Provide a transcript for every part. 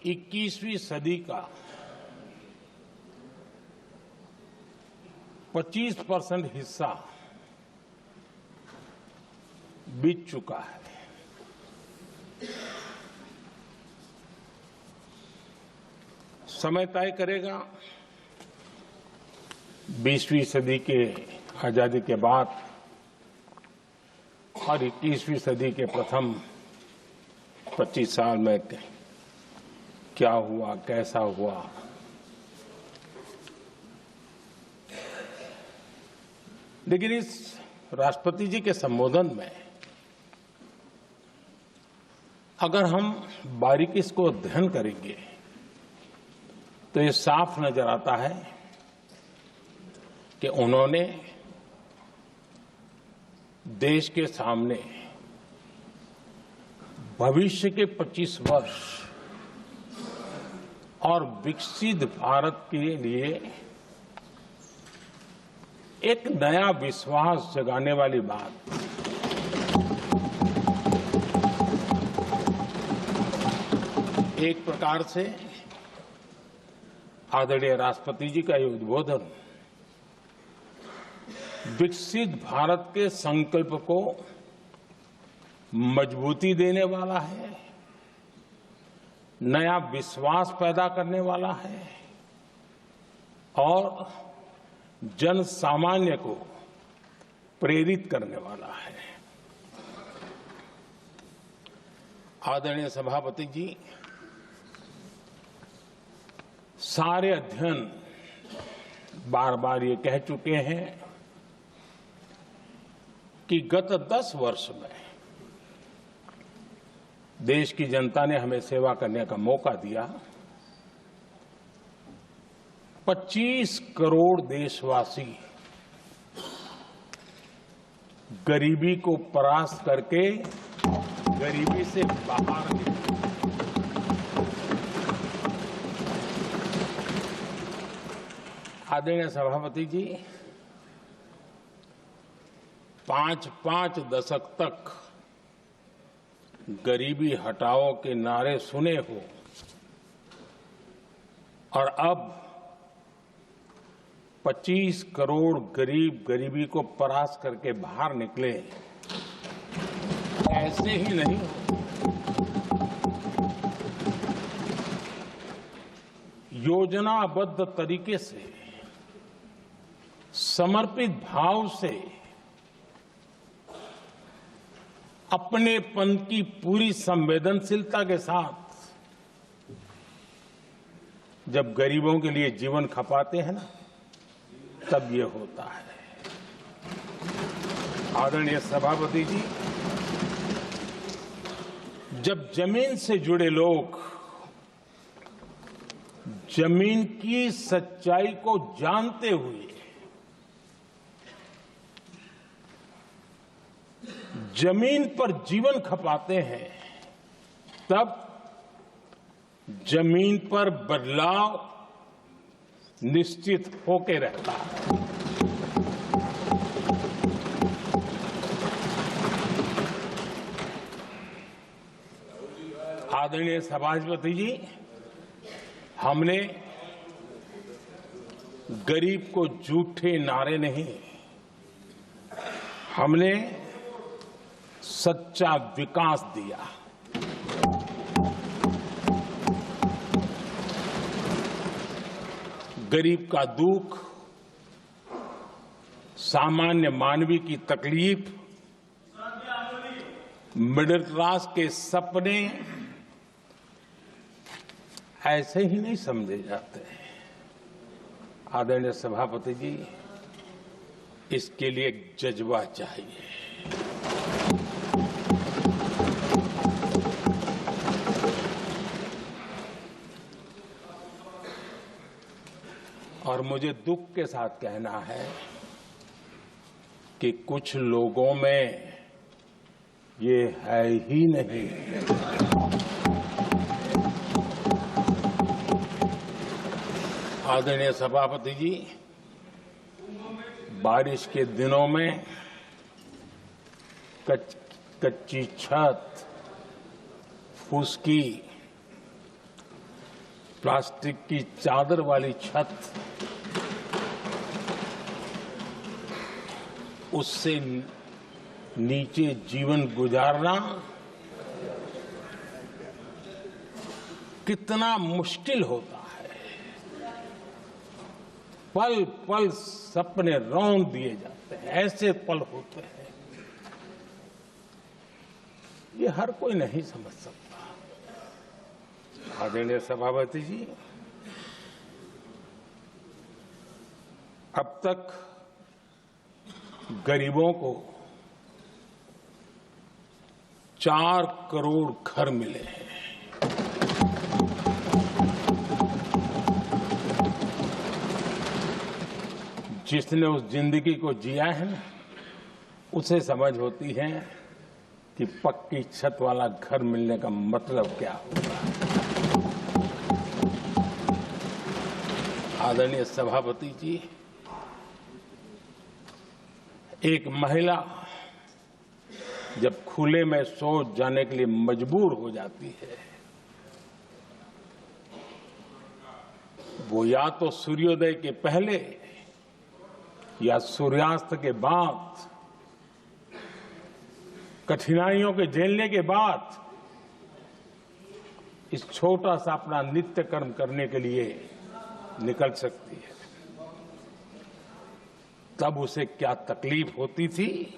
21वीं सदी का 25% हिस्सा बीत चुका है। समय तय करेगा 20वीं सदी के आजादी के बाद और 21वीं सदी के प्रथम 25 साल में क्या हुआ, कैसा हुआ। लेकिन इस राष्ट्रपति जी के संबोधन में अगर हम बारीकी इसको अध्ययन करेंगे तो ये साफ नजर आता है कि उन्होंने देश के सामने भविष्य के 25 वर्ष और विकसित भारत के लिए एक नया विश्वास जगाने वाली बात, एक प्रकार से आदरणीय राष्ट्रपति जी का ये उद्बोधन विकसित भारत के संकल्प को मजबूती देने वाला है, नया विश्वास पैदा करने वाला है और जन सामान्य को प्रेरित करने वाला है। आदरणीय सभापति जी, सारे अध्ययन बार बार ये कह चुके हैं कि गत 10 वर्ष में देश की जनता ने हमें सेवा करने का मौका दिया। 25 करोड़ देशवासी गरीबी को परास्त करके गरीबी से बाहर निकले। आदरणीय सभापति जी, 5 दशक तक गरीबी हटाओ के नारे सुने हो और अब 25 करोड़ गरीब गरीबी को परास्त करके बाहर निकले, ऐसे ही नहीं योजनाबद्ध तरीके से समर्पित भाव से अपनेपन की पूरी संवेदनशीलता के साथ जब गरीबों के लिए जीवन खपाते हैं ना, तब ये होता है। आदरणीय सभापति जी, जब जमीन से जुड़े लोग जमीन की सच्चाई को जानते हुए जमीन पर जीवन खपाते हैं, तब जमीन पर बदलाव निश्चित होके रहता है। आदरणीय सभापति जी, हमने गरीब को झूठे नारे नहीं, हमने सच्चा विकास दिया। गरीब का दुख, सामान्य मानवी की तकलीफ, मिडिल क्लास के सपने ऐसे ही नहीं समझे जाते। आदरणीय सभापति जी, इसके लिए एक जज्बा चाहिए। और मुझे दुख के साथ कहना है कि कुछ लोगों में ये है ही नहीं। आदरणीय सभापति जी, बारिश के दिनों में कच्ची छत, फुसकी प्लास्टिक की चादर वाली छत, उससे नीचे जीवन गुजारना कितना मुश्किल होता है। पल पल सपने रौंद दिए जाते हैं, ऐसे पल होते हैं, ये हर कोई नहीं समझ सकता। आदरणीय सभापति जी, अब तक गरीबों को 4 करोड़ घर मिले हैं। जिसने उस जिंदगी को जिया है ना, उसे समझ होती है कि पक्की छत वाला घर मिलने का मतलब क्या होगा। आदरणीय सभापति जी, एक महिला जब खुले में शौच जाने के लिए मजबूर हो जाती है, वो या तो सूर्योदय के पहले या सूर्यास्त के बाद, कठिनाइयों के झेलने के बाद इस छोटा सा अपना नित्य कर्म करने के लिए निकल सकती है। तब उसे क्या तकलीफ होती थी,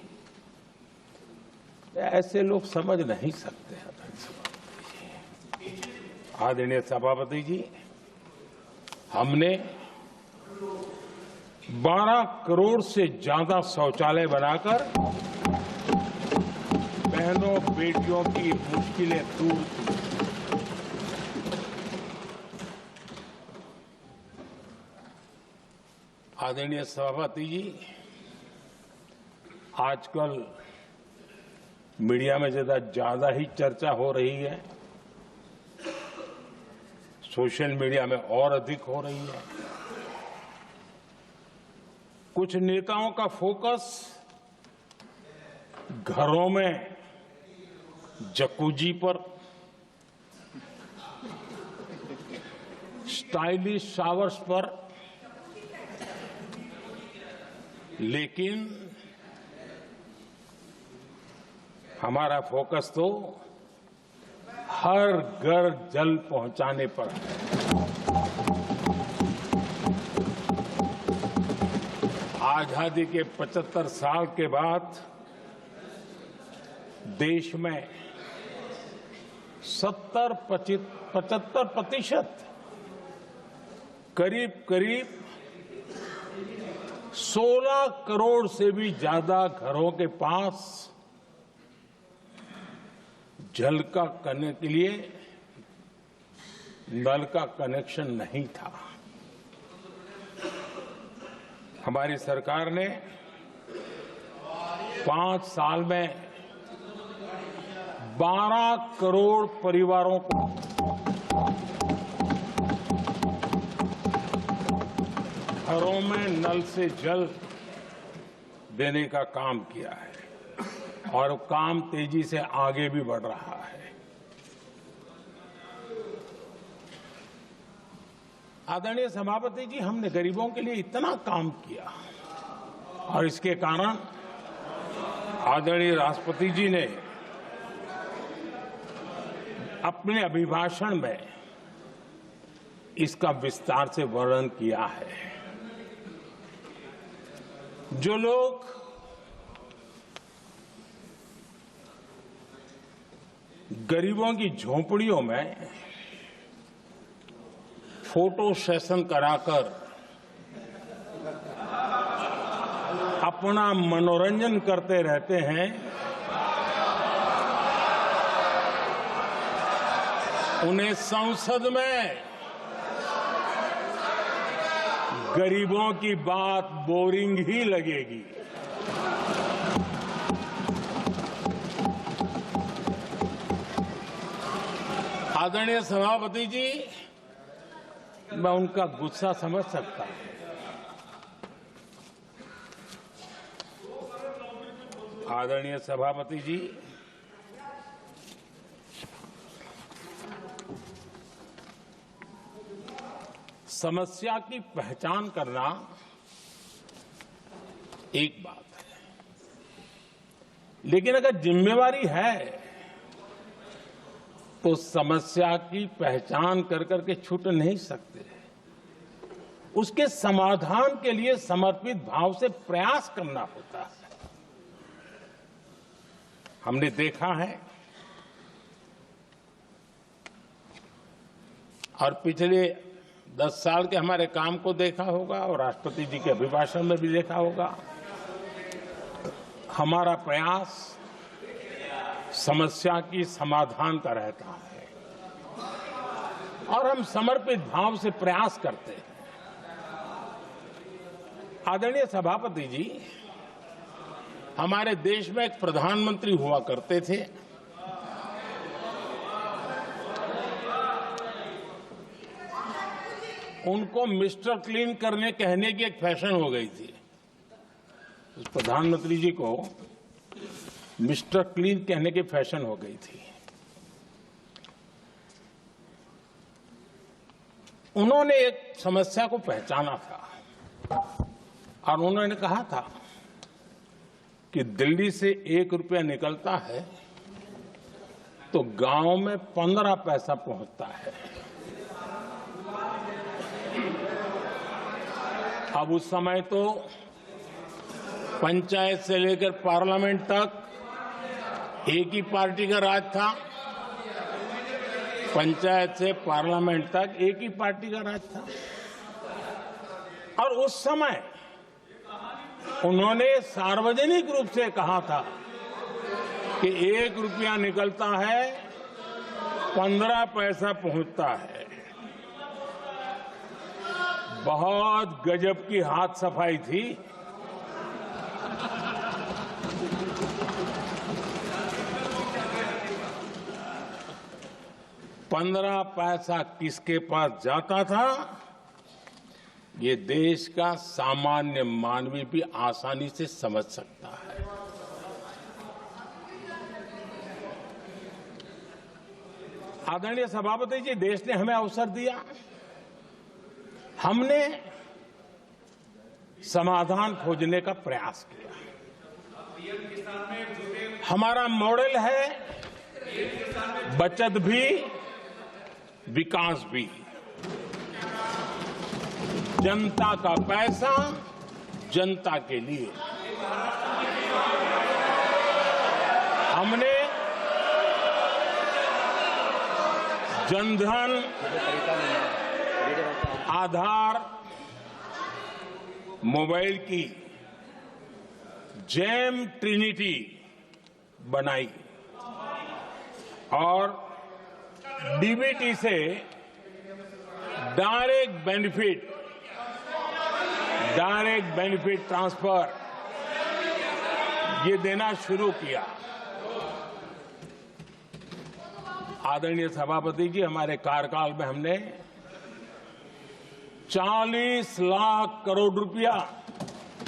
ऐसे लोग समझ नहीं सकते। आदरणीय सभापति जी, हमने 12 करोड़ से ज्यादा शौचालय बनाकर बहनों बेटियों की मुश्किलें दूर की। आदरणीय सभापति जी, आजकल मीडिया में ज्यादा ही चर्चा हो रही है, सोशल मीडिया में और अधिक हो रही है। कुछ नेताओं का फोकस घरों में जकूजी पर, स्टाइलिश शावर्स पर, लेकिन हमारा फोकस तो हर घर जल पहुंचाने पर है। आजादी के 75 साल के बाद देश में 75% करीब 16 करोड़ से भी ज्यादा घरों के पास जल का करने के लिए नल का कनेक्शन नहीं था। हमारी सरकार ने 5 साल में 12 करोड़ परिवारों को घरों में नल से जल देने का काम किया है और काम तेजी से आगे भी बढ़ रहा है। आदरणीय सभापति जी, हमने गरीबों के लिए इतना काम किया और इसके कारण आदरणीय राष्ट्रपति जी ने अपने अभिभाषण में इसका विस्तार से वर्णन किया है। जो लोग गरीबों की झोंपड़ियों में फोटो सेशन कराकर अपना मनोरंजन करते रहते हैं, उन्हें संसद में गरीबों की बात बोरिंग ही लगेगी। आदरणीय सभापति जी, मैं उनका गुस्सा समझ सकता हूं। आदरणीय सभापति जी, समस्या की पहचान करना एक बात है, लेकिन अगर जिम्मेवारी है तो समस्या की पहचान कर करके छूट नहीं सकते। उसके समाधान के लिए समर्पित भाव से प्रयास करना होता है। हमने देखा है और पिछले 10 साल के हमारे काम को देखा होगा और राष्ट्रपति जी के अभिभाषण में भी देखा होगा, हमारा प्रयास समस्या की समाधान का रहता है और हम समर्पित भाव से प्रयास करते हैं। आदरणीय सभापति जी, हमारे देश में एक प्रधानमंत्री हुआ करते थे। उनको मिस्टर क्लीन करने कहने की एक फैशन हो गई थी। उस प्रधानमंत्री जी को मिस्टर क्लीन कहने की फैशन हो गई थी। उन्होंने एक समस्या को पहचाना था और उन्होंने कहा था कि दिल्ली से 1 रुपया निकलता है तो गांव में 15 पैसा पहुंचता है। अब उस समय तो पंचायत से लेकर पार्लियामेंट तक एक ही पार्टी का राज था। पंचायत से पार्लियामेंट तक एक ही पार्टी का राज था और उस समय उन्होंने सार्वजनिक रूप से कहा था कि 1 रुपया निकलता है 15 पैसा पहुंचता है। बहुत गजब की हाथ सफाई थी। पंद्रह पैसा किसके पास जाता था, ये देश का सामान्य मानवी भी आसानी से समझ सकता है। आदरणीय सभापति जी, देश ने हमें अवसर दिया, हमने समाधान खोजने का प्रयास किया। हमारा मॉडल है बचत भी विकास भी। जनता का पैसा जनता के लिए। हमने जनधन, आधार, मोबाइल की जेम ट्रिनिटी बनाई और डीबीटी से डायरेक्ट बेनिफिट ट्रांसफर ये देना शुरू किया। आदरणीय सभापति जी, हमारे कार्यकाल में हमने 40 लाख करोड़ रुपया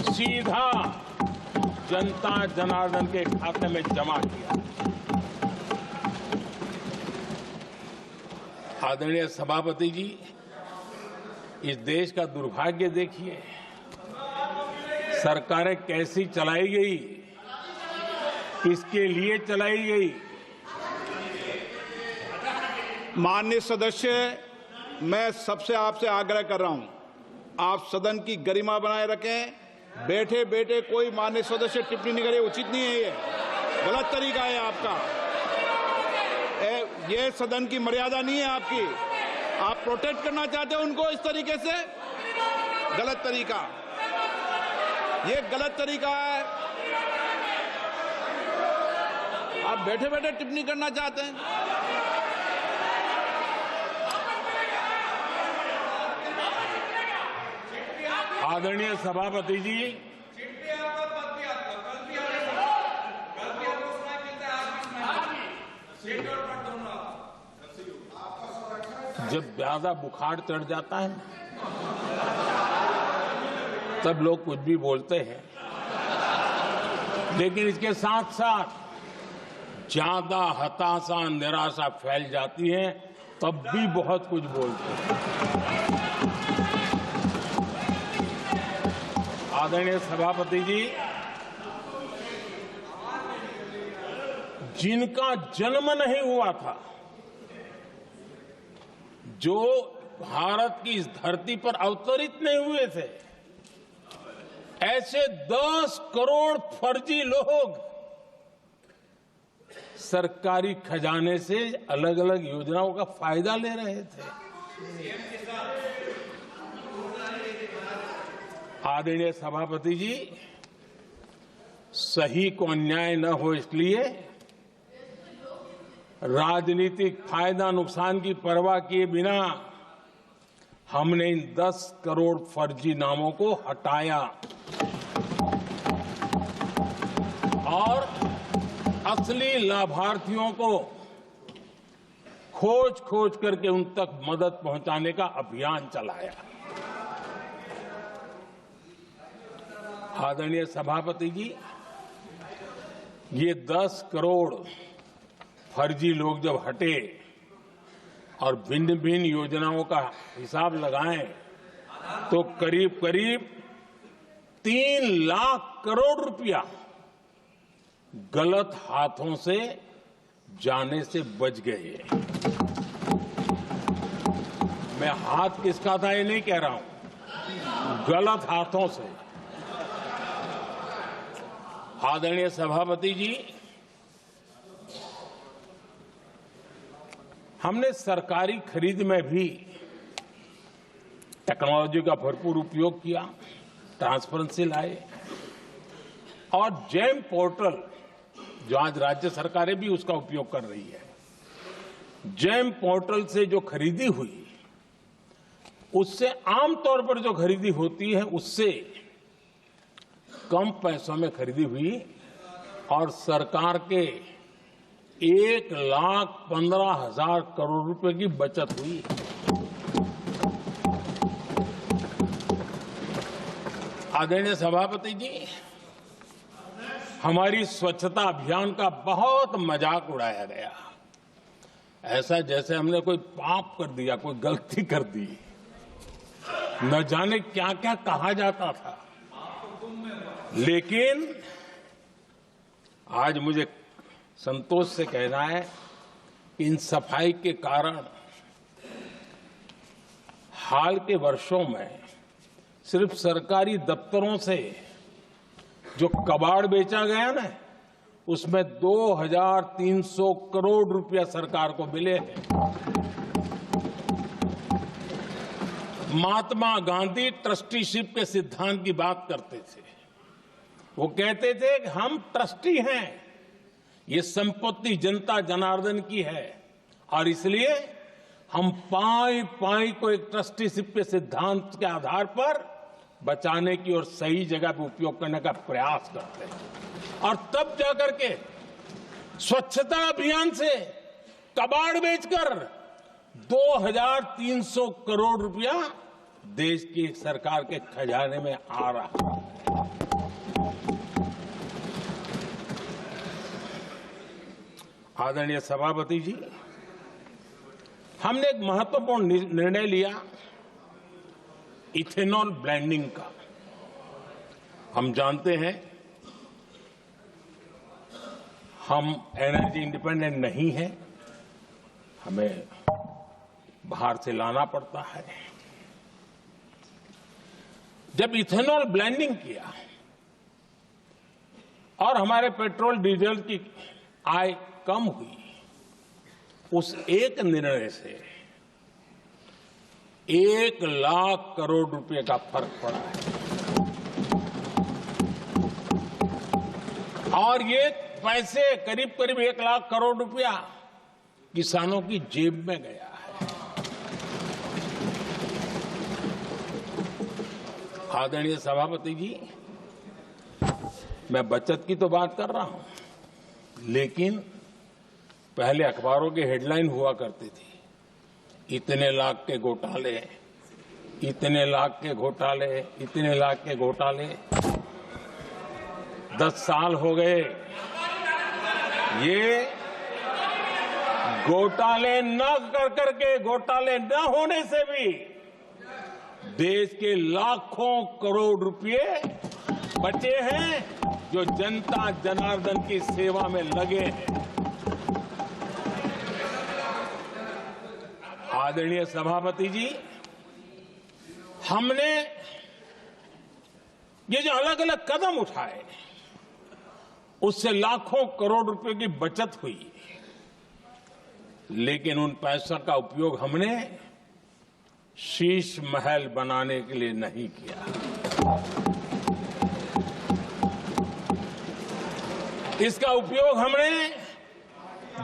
सीधा जनता जनार्दन के खाते में जमा किया। आदरणीय सभापति जी, इस देश का दुर्भाग्य देखिए, सरकारें कैसी चलाई गई, किसके लिए चलाई गई। माननीय सदस्य, मैं सबसे आपसे आग्रह कर रहा हूं, आप सदन की गरिमा बनाए रखें। बैठे बैठे कोई माननीय सदस्य टिप्पणी नहीं करे, उचित नहीं है। ये गलत तरीका है आपका। ये सदन की मर्यादा नहीं है आपकी। आप प्रोटेक्ट करना चाहते हो उनको इस तरीके से, गलत तरीका, ये गलत तरीका है। आप बैठे बैठे टिप्पणी करना चाहते हैं। आदरणीय सभापति जी, जब ज्यादा बुखार चढ़ जाता है तब लोग कुछ भी बोलते हैं, लेकिन इसके साथ साथ ज्यादा हताशा निराशा फैल जाती है तब भी बहुत कुछ बोलते हैं। आदरणीय सभापति जी, जिनका जन्म नहीं हुआ था, जो भारत की इस धरती पर अवतरित नहीं हुए थे, ऐसे 10 करोड़ फर्जी लोग सरकारी खजाने से अलग अलग योजनाओं का फायदा ले रहे थे। आदरणीय सभापति जी, सही को अन्याय न हो इसलिए राजनीतिक फायदा नुकसान की परवाह किए बिना हमने इन 10 करोड़ फर्जी नामों को हटाया और असली लाभार्थियों को खोज खोज करके उन तक मदद पहुंचाने का अभियान चलाया। आदरणीय सभापति जी, ये 10 करोड़ फर्जी लोग जब हटे और भिन्न भिन्न योजनाओं का हिसाब लगाएं तो करीब करीब 3 लाख करोड़ रुपया गलत हाथों से जाने से बच गए। मैं हाथ किसका था ये नहीं कह रहा हूं, गलत हाथों से। आदरणीय सभापति जी, हमने सरकारी खरीद में भी टेक्नोलॉजी का भरपूर उपयोग किया, ट्रांसपेरेंसी लाए और जेम पोर्टल, जो आज राज्य सरकारें भी उसका उपयोग कर रही है, जेम पोर्टल से जो खरीदी हुई उससे आमतौर पर जो खरीदी होती है उससे कम पैसों में खरीदी हुई और सरकार के 1,15,000 करोड़ रुपए की बचत हुई। आदरणीय सभापति जी, हमारी स्वच्छता अभियान का बहुत मजाक उड़ाया गया, ऐसा जैसे हमने कोई पाप कर दिया, कोई गलती कर दी, न जाने क्या क्या कहा जाता था। लेकिन आज मुझे संतोष से कहना है कि इन सफाई के कारण हाल के वर्षों में सिर्फ सरकारी दफ्तरों से जो कबाड़ बेचा गया ना, उसमें 2,300 करोड़ रुपया सरकार को मिले हैं। महात्मा गांधी ट्रस्टीशिप के सिद्धांत की बात करते थे। वो कहते थे कि हम ट्रस्टी हैं, ये संपत्ति जनता जनार्दन की है और इसलिए हम पाई पाई को एक ट्रस्टीशिप के सिद्धांत के आधार पर बचाने की और सही जगह पर उपयोग करने का प्रयास करते हैं। और तब जाकर के स्वच्छता अभियान से कबाड़ बेचकर 2,300 करोड़ रुपया देश की सरकार के खजाने में आ रहा है। आदरणीय सभापति जी, हमने एक महत्वपूर्ण निर्णय लिया इथेनॉल ब्लेंडिंग का। हम जानते हैं हम एनर्जी इंडिपेंडेंट नहीं है, हमें बाहर से लाना पड़ता है। जब इथेनॉल ब्लेंडिंग किया और हमारे पेट्रोल डीजल की आय कम हुई, उस एक निर्णय से 1 लाख करोड़ रुपए का फर्क पड़ा है। और ये पैसे करीब करीब 1 लाख करोड़ रुपया किसानों की जेब में गया है। आदरणीय सभापति जी, मैं बचत की तो बात कर रहा हूं, लेकिन पहले अखबारों की हेडलाइन हुआ करती थी, इतने लाख के घोटाले, इतने लाख के घोटाले, इतने लाख के घोटाले। 10 साल हो गए, ये घोटाले न कर करके, घोटाले न होने से भी देश के लाखों करोड़ रुपए बचे हैं जो जनता जनार्दन की सेवा में लगे हैं। आदरणीय सभापति जी, हमने ये जो अलग अलग कदम उठाए उससे लाखों करोड़ रुपए की बचत हुई, लेकिन उन पैसों का उपयोग हमने शीश महल बनाने के लिए नहीं किया। इसका उपयोग हमने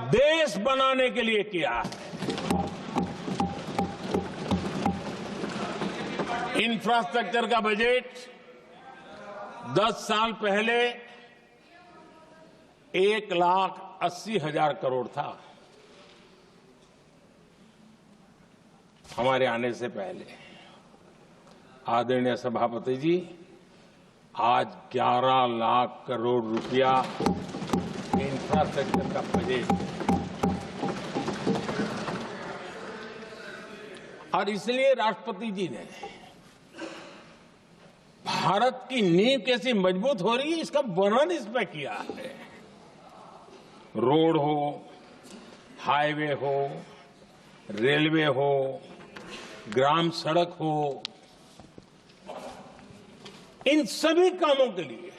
देश बनाने के लिए किया है। इंफ्रास्ट्रक्चर का बजट 10 साल पहले 1,80,000 करोड़ था, हमारे आने से पहले। आदरणीय सभापति जी, आज 11 लाख करोड़ रुपया इंफ्रास्ट्रक्चर का बजट है। और इसलिए राष्ट्रपति जी ने भारत की नींव कैसी मजबूत हो रही है इसका वर्णन इसमें किया है। रोड हो, हाईवे हो, रेलवे हो, ग्राम सड़क हो, इन सभी कामों के लिए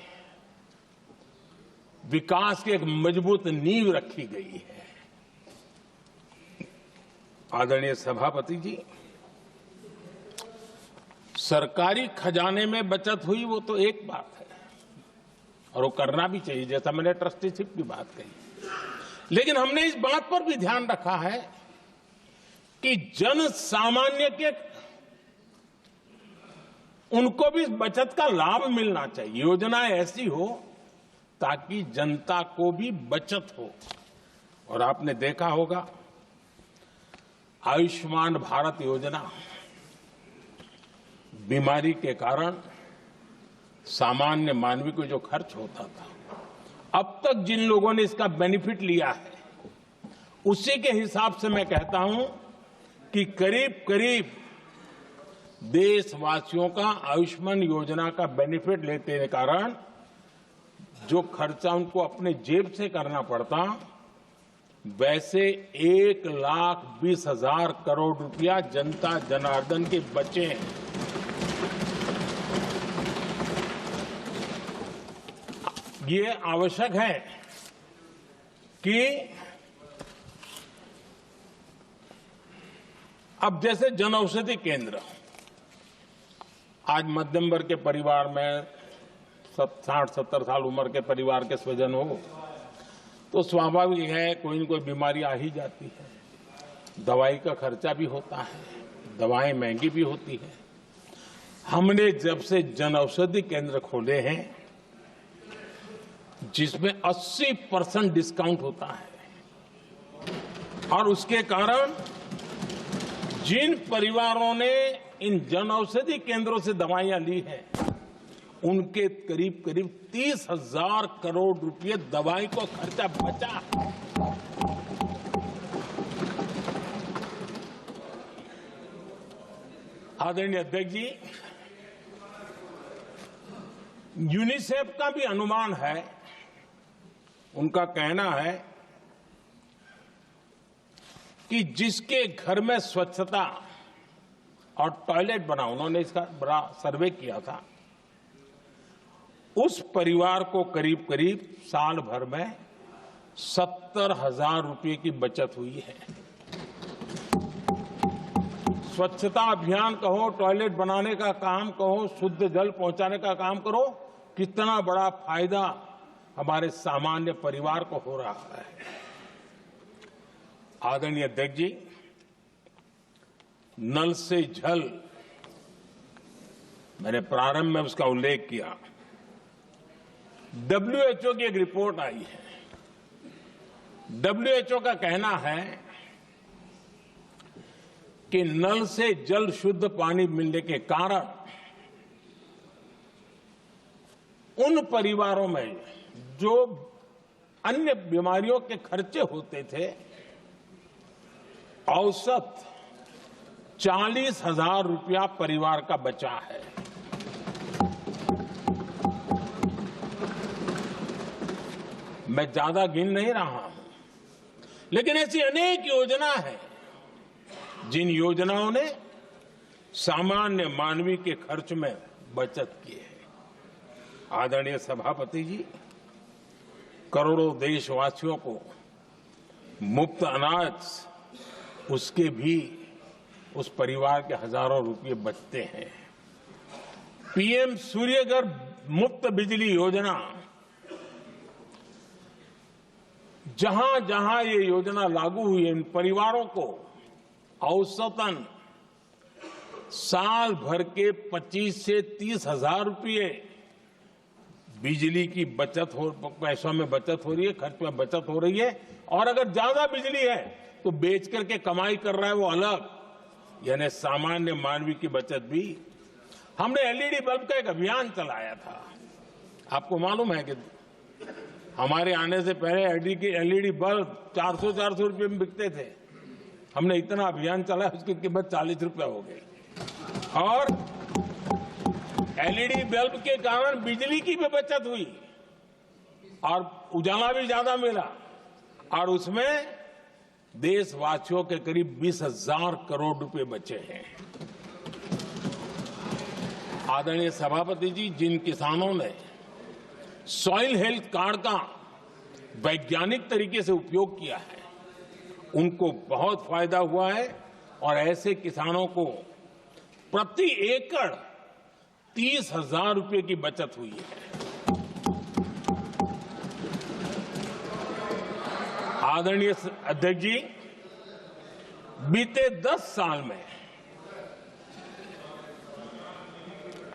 विकास की एक मजबूत नींव रखी गई है। आदरणीय सभापति जी, सरकारी खजाने में बचत हुई वो तो एक बात है और वो करना भी चाहिए, जैसा मैंने ट्रस्टीशिप की बात कही, लेकिन हमने इस बात पर भी ध्यान रखा है कि जन सामान्य के उनको भी बचत का लाभ मिलना चाहिए। योजना ऐसी हो ताकि जनता को भी बचत हो। और आपने देखा होगा आयुष्मान भारत योजना, बीमारी के कारण सामान्य मानवी को जो खर्च होता था, अब तक जिन लोगों ने इसका बेनिफिट लिया है उसी के हिसाब से मैं कहता हूं कि करीब करीब देशवासियों का आयुष्मान योजना का बेनिफिट लेते के कारण जो खर्चा उनको अपने जेब से करना पड़ता, वैसे 1,20,000 करोड़ रुपया जनता जनार्दन के बचे हैं। ये आवश्यक है कि अब जैसे जन औषधि केंद्र, आज मध्यम वर्ग के परिवार में 60-70 साल उम्र के परिवार के स्वजन हो तो स्वाभाविक है कोई न कोई बीमारी आ ही जाती है, दवाई का खर्चा भी होता है, दवाएं महंगी भी होती है। हमने जब से जन औषधि केंद्र खोले हैं जिसमें 80% डिस्काउंट होता है और उसके कारण जिन परिवारों ने इन जन औषधि केंद्रों से दवाइयां ली हैं उनके करीब करीब 30,000 करोड़ रुपए दवाई को खर्चा बचा। आदरणीय अध्यक्ष जी, यूनिसेफ का भी अनुमान है, उनका कहना है कि जिसके घर में स्वच्छता और टॉयलेट बना, उन्होंने इसका बड़ा सर्वे किया था, उस परिवार को करीब करीब साल भर में 70,000 रुपए की बचत हुई है। स्वच्छता अभियान कहो, टॉयलेट बनाने का काम कहो, शुद्ध जल पहुंचाने का काम करो, कितना बड़ा फायदा हमारे सामान्य परिवार को हो रहा है। आदरणीय अध्यक्ष जी, नल से जल, मैंने प्रारंभ में उसका उल्लेख किया। WHO की एक रिपोर्ट आई है। WHO का कहना है कि नल से जल शुद्ध पानी मिलने के कारण उन परिवारों में जो अन्य बीमारियों के खर्चे होते थे औसत 40,000 रुपया परिवार का बचा है। मैं ज्यादा गिन नहीं रहा हूं, लेकिन ऐसी अनेक योजना है जिन योजनाओं ने सामान्य मानवी के खर्च में बचत की है। आदरणीय सभापति जी, करोड़ों देशवासियों को मुफ्त अनाज, उसके भी उस परिवार के हजारों रुपये बचते हैं। पीएम सूर्यघर मुफ्त बिजली योजना, जहां जहां ये योजना लागू हुई है, इन परिवारों को औसतन साल भर के 25 से 30 हजार रुपये बिजली की बचत हो, पैसों में बचत हो रही है, खर्च में बचत हो रही है। और अगर ज्यादा बिजली है तो बेच करके कमाई कर रहा है वो अलग, यानी सामान्य मानवी की बचत भी। हमने एलईडी बल्ब का एक अभियान चलाया था। आपको मालूम है कि हमारे आने से पहले एलईडी बल्ब 400 रुपये में बिकते थे। हमने इतना अभियान चलाया, उसकी कीमत 40 रुपये हो गई। और एलईडी बल्ब के कारण बिजली की भी बचत हुई और उजाला भी ज्यादा मिला, और उसमें देशवासियों के करीब 20,000 करोड़ रुपए बचे हैं। आदरणीय सभापति जी, जिन किसानों ने सॉइल हेल्थ कार्ड का वैज्ञानिक तरीके से उपयोग किया है, उनको बहुत फायदा हुआ है। और ऐसे किसानों को प्रति एकड़ 30,000 रुपये की बचत हुई है। आदरणीय अध्यक्ष जी, बीते 10 साल में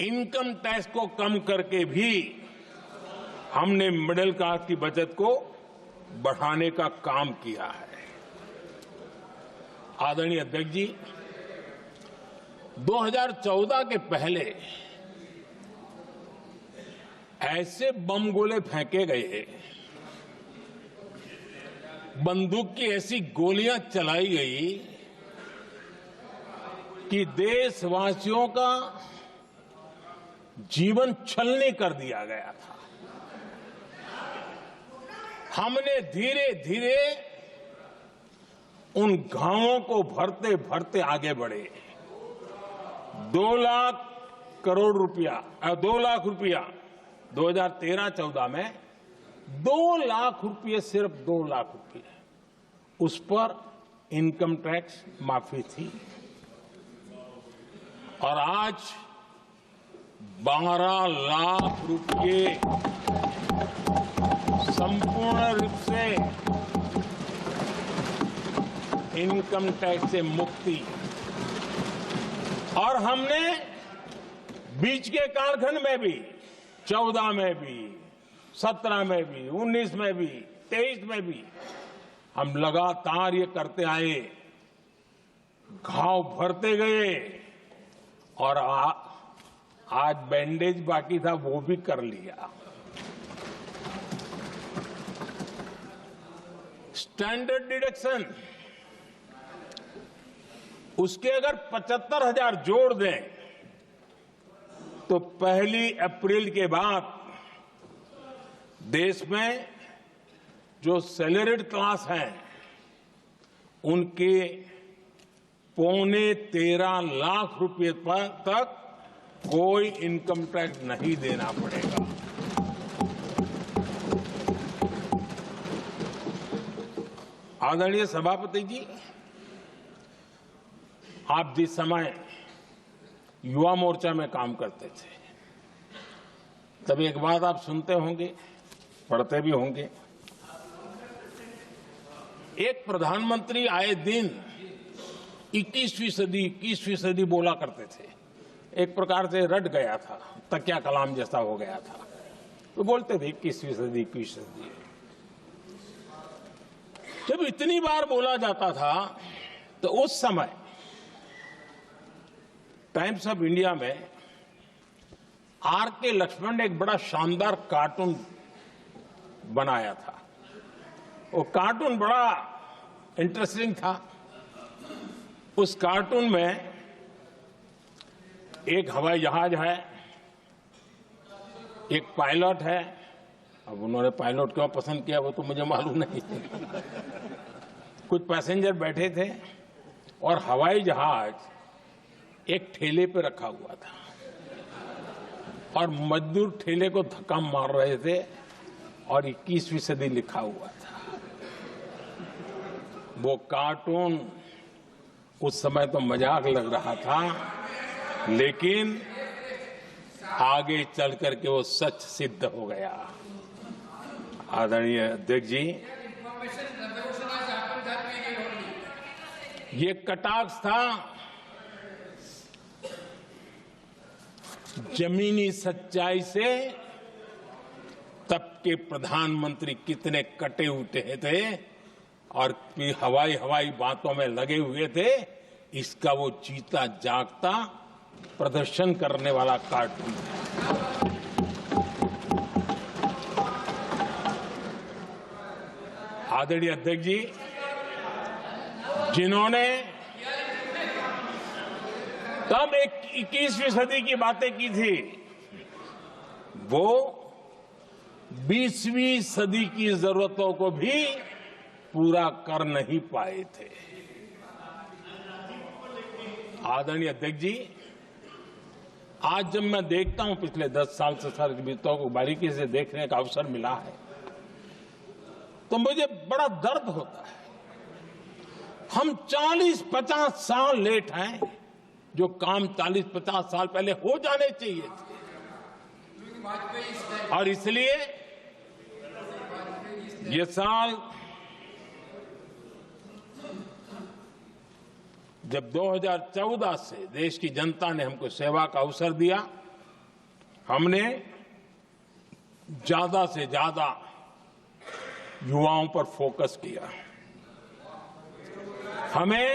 इनकम टैक्स को कम करके भी हमने मिडिल क्लास की बचत को बढ़ाने का काम किया है। आदरणीय अध्यक्ष जी, 2014 के पहले ऐसे बम गोले फेंके गए, बंदूक की ऐसी गोलियां चलाई गई कि देशवासियों का जीवन छलनी कर दिया गया था। हमने धीरे धीरे उन घावों को भरते भरते आगे बढ़े। 2 लाख करोड़ रुपया, 2 लाख रुपया 2013-14 में 2 लाख रुपये, सिर्फ 2 लाख रुपये, उस पर इनकम टैक्स माफी थी। और आज 12 लाख रुपये संपूर्ण रूप से इनकम टैक्स से मुक्ति। और हमने बीच के कालखंड में भी, 14 में भी, 17 में भी, 19 में भी, 23 में भी हम लगातार ये करते आए, घाव भरते गए। और आज बैंडेज बाकी था, वो भी कर लिया। स्टैंडर्ड डिडक्शन, उसके अगर 75,000 जोड़ दें तो 1 अप्रैल के बाद देश में जो सैलरीड क्लास है उनके 13.25 लाख रुपए तक कोई इनकम टैक्स नहीं देना पड़ेगा। आदरणीय सभापति जी, आप जिस समय युवा मोर्चा में काम करते थे, तब एक बात आप सुनते होंगे, पढ़ते भी होंगे। एक प्रधानमंत्री आए दिन 21वीं सदी बोला करते थे। एक प्रकार से रट गया था, तकिया कलाम जैसा हो गया था, तो बोलते थे 21वीं सदी। जब इतनी बार बोला जाता था तो उस समय टाइम्स ऑफ इंडिया में आर.के. लक्ष्मण ने एक बड़ा शानदार कार्टून बनाया था। वो कार्टून बड़ा इंटरेस्टिंग था। उस कार्टून में एक हवाई जहाज है, एक पायलट है। अब उन्होंने पायलट क्यों पसंद किया वो तो मुझे मालूम नहीं। कुछ पैसेंजर बैठे थे और हवाई जहाज एक ठेले पे रखा हुआ था और मजदूर ठेले को धक्का मार रहे थे और 21वीं सदी लिखा हुआ था। वो कार्टून उस समय तो मजाक लग रहा था, लेकिन आगे चल करके वो सच सिद्ध हो गया। आदरणीय अध्यक्ष जी, ये कटाक्ष था जमीनी सच्चाई से। तब के प्रधानमंत्री कितने कटे उठे थे और हवाई बातों में लगे हुए थे, इसका वो जीता जागता प्रदर्शन करने वाला कार्टून है। आदरणीय अध्यक्ष जी, जिन्होंने तब 21वीं सदी की बातें की थी, वो 20वीं सदी की जरूरतों को भी पूरा कर नहीं पाए थे। आदरणीय अध्यक्ष जी, आज जब मैं देखता हूं, पिछले 10 साल से सारी बीतों को बारीकी से देखने का अवसर मिला है, तो मुझे बड़ा दर्द होता है। हम 40-50 साल लेट हैं, जो काम 40-50 साल पहले हो जाने चाहिए थे। और इसलिए ये साल जब 2014 से देश की जनता ने हमको सेवा का अवसर दिया, हमने ज्यादा से ज्यादा युवाओं पर फोकस किया। हमें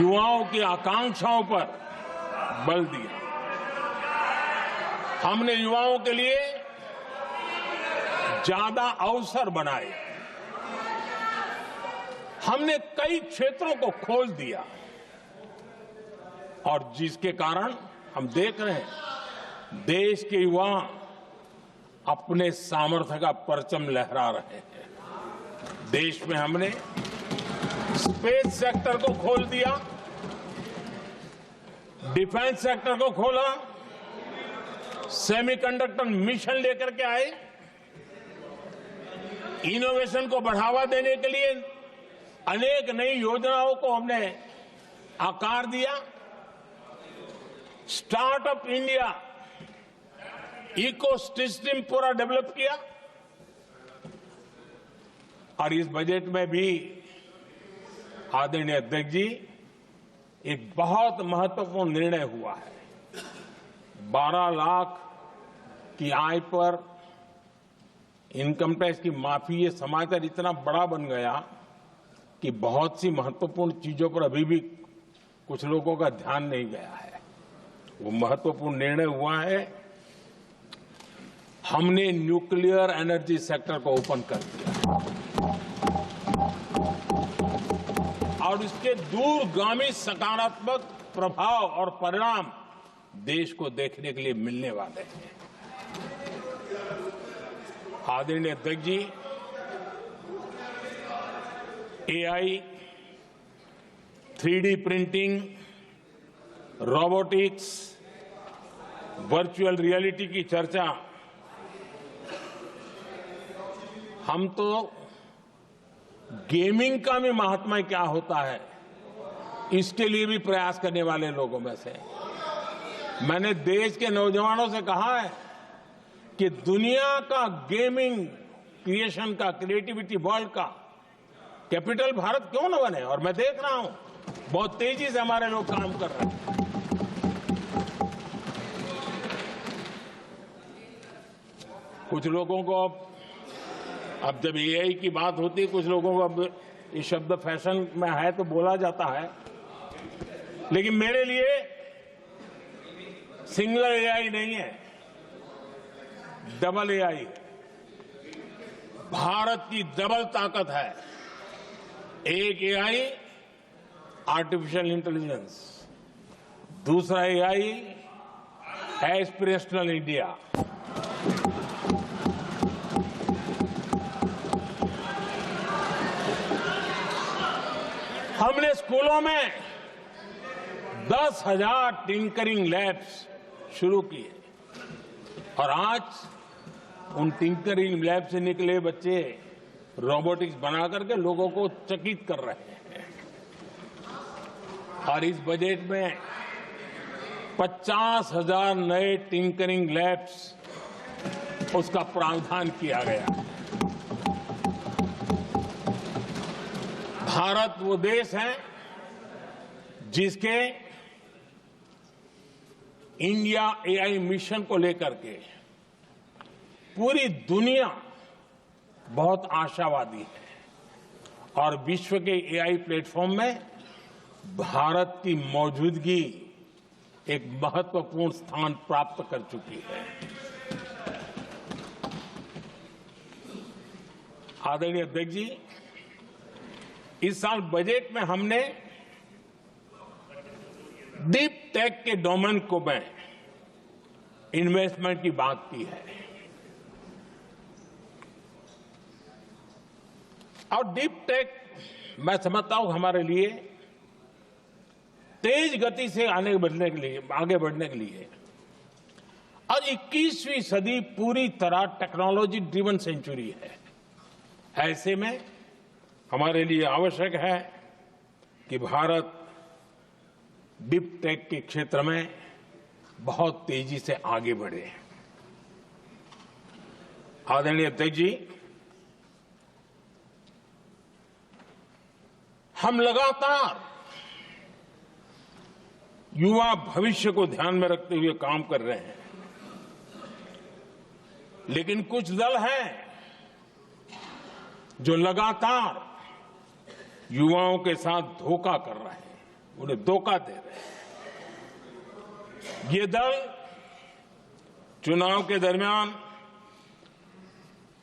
युवाओं की आकांक्षाओं पर बल दिया। हमने युवाओं के लिए ज्यादा अवसर बनाए। हमने कई क्षेत्रों को खोल दिया और जिसके कारण हम देख रहे हैं देश के युवा अपने सामर्थ्य का परचम लहरा रहे हैं। देश में हमने स्पेस सेक्टर को खोल दिया, डिफेंस सेक्टर को खोला, सेमीकंडक्टर मिशन लेकर के आए, इनोवेशन को बढ़ावा देने के लिए अनेक नई योजनाओं को हमने आकार दिया। स्टार्टअप इंडिया इकोसिस्टम पूरा डेवलप किया। और इस बजट में भी आदरणीय अध्यक्ष जी, एक बहुत महत्वपूर्ण निर्णय हुआ है। 12 लाख की आय पर इनकम टैक्स की माफी। ये समाचार इतना बड़ा बन गया कि बहुत सी महत्वपूर्ण चीजों पर अभी भी कुछ लोगों का ध्यान नहीं गया है। वो महत्वपूर्ण निर्णय हुआ है। हमने न्यूक्लियर एनर्जी सेक्टर को ओपन कर दिया और इसके दूरगामी सकारात्मक प्रभाव और परिणाम देश को देखने के लिए मिलने वाले हैं। आदरणीय अध्यक्ष जी, AI, 3D printing, robotics, virtual reality की चर्चा हम तो गेमिंग का भी महात्मा क्या होता है इसके लिए भी प्रयास करने वाले लोगों में से। मैंने देश के नौजवानों से कहा है कि दुनिया का गेमिंग क्रिएशन का, क्रिएटिविटी वर्ल्ड का कैपिटल भारत क्यों न बने। और मैं देख रहा हूं बहुत तेजी से हमारे लोग काम कर रहे हैं। कुछ लोगों को अब जब एआई की बात होती है, कुछ लोगों को अब ये शब्द फैशन में है तो बोला जाता है, लेकिन मेरे लिए सिंगल एआई नहीं है, डबल एआई। भारत की डबल ताकत है। एक एआई आर्टिफिशियल इंटेलिजेंस, दूसरा एआई एस्पिरेशनल इंडिया। हमने स्कूलों में 10,000 टिंकरिंग लैब्स शुरू किए और आज उन टिंकरिंग लैब से निकले बच्चे रोबोटिक्स बना करके लोगों को चकित कर रहे हैं। और इस बजट में 50,000 नए टिंकरिंग लैब्स उसका प्रावधान किया गया। भारत वो देश है जिसके इंडिया एआई मिशन को लेकर के पूरी दुनिया बहुत आशावादी है और विश्व के एआई प्लेटफॉर्म में भारत की मौजूदगी एक महत्वपूर्ण स्थान प्राप्त कर चुकी है। आदरणीय अध्यक्ष जी, इस साल बजट में हमने डीप टेक के डोमेन को में इन्वेस्टमेंट की बात की है और डीप टेक मैं समझता हूं हमारे लिए तेज गति से आगे बढ़ने के लिए और 21वीं सदी पूरी तरह टेक्नोलॉजी ड्रिवन सेंचुरी है। ऐसे में हमारे लिए आवश्यक है कि भारत डीप टेक के क्षेत्र में बहुत तेजी से आगे बढ़े। आदरणीय अध्यक्ष जी, हम लगातार युवा भविष्य को ध्यान में रखते हुए काम कर रहे हैं, लेकिन कुछ दल हैं जो लगातार युवाओं के साथ धोखा कर रहे हैं, उन्हें धोखा दे रहे हैं। ये दल चुनाव के दरमियान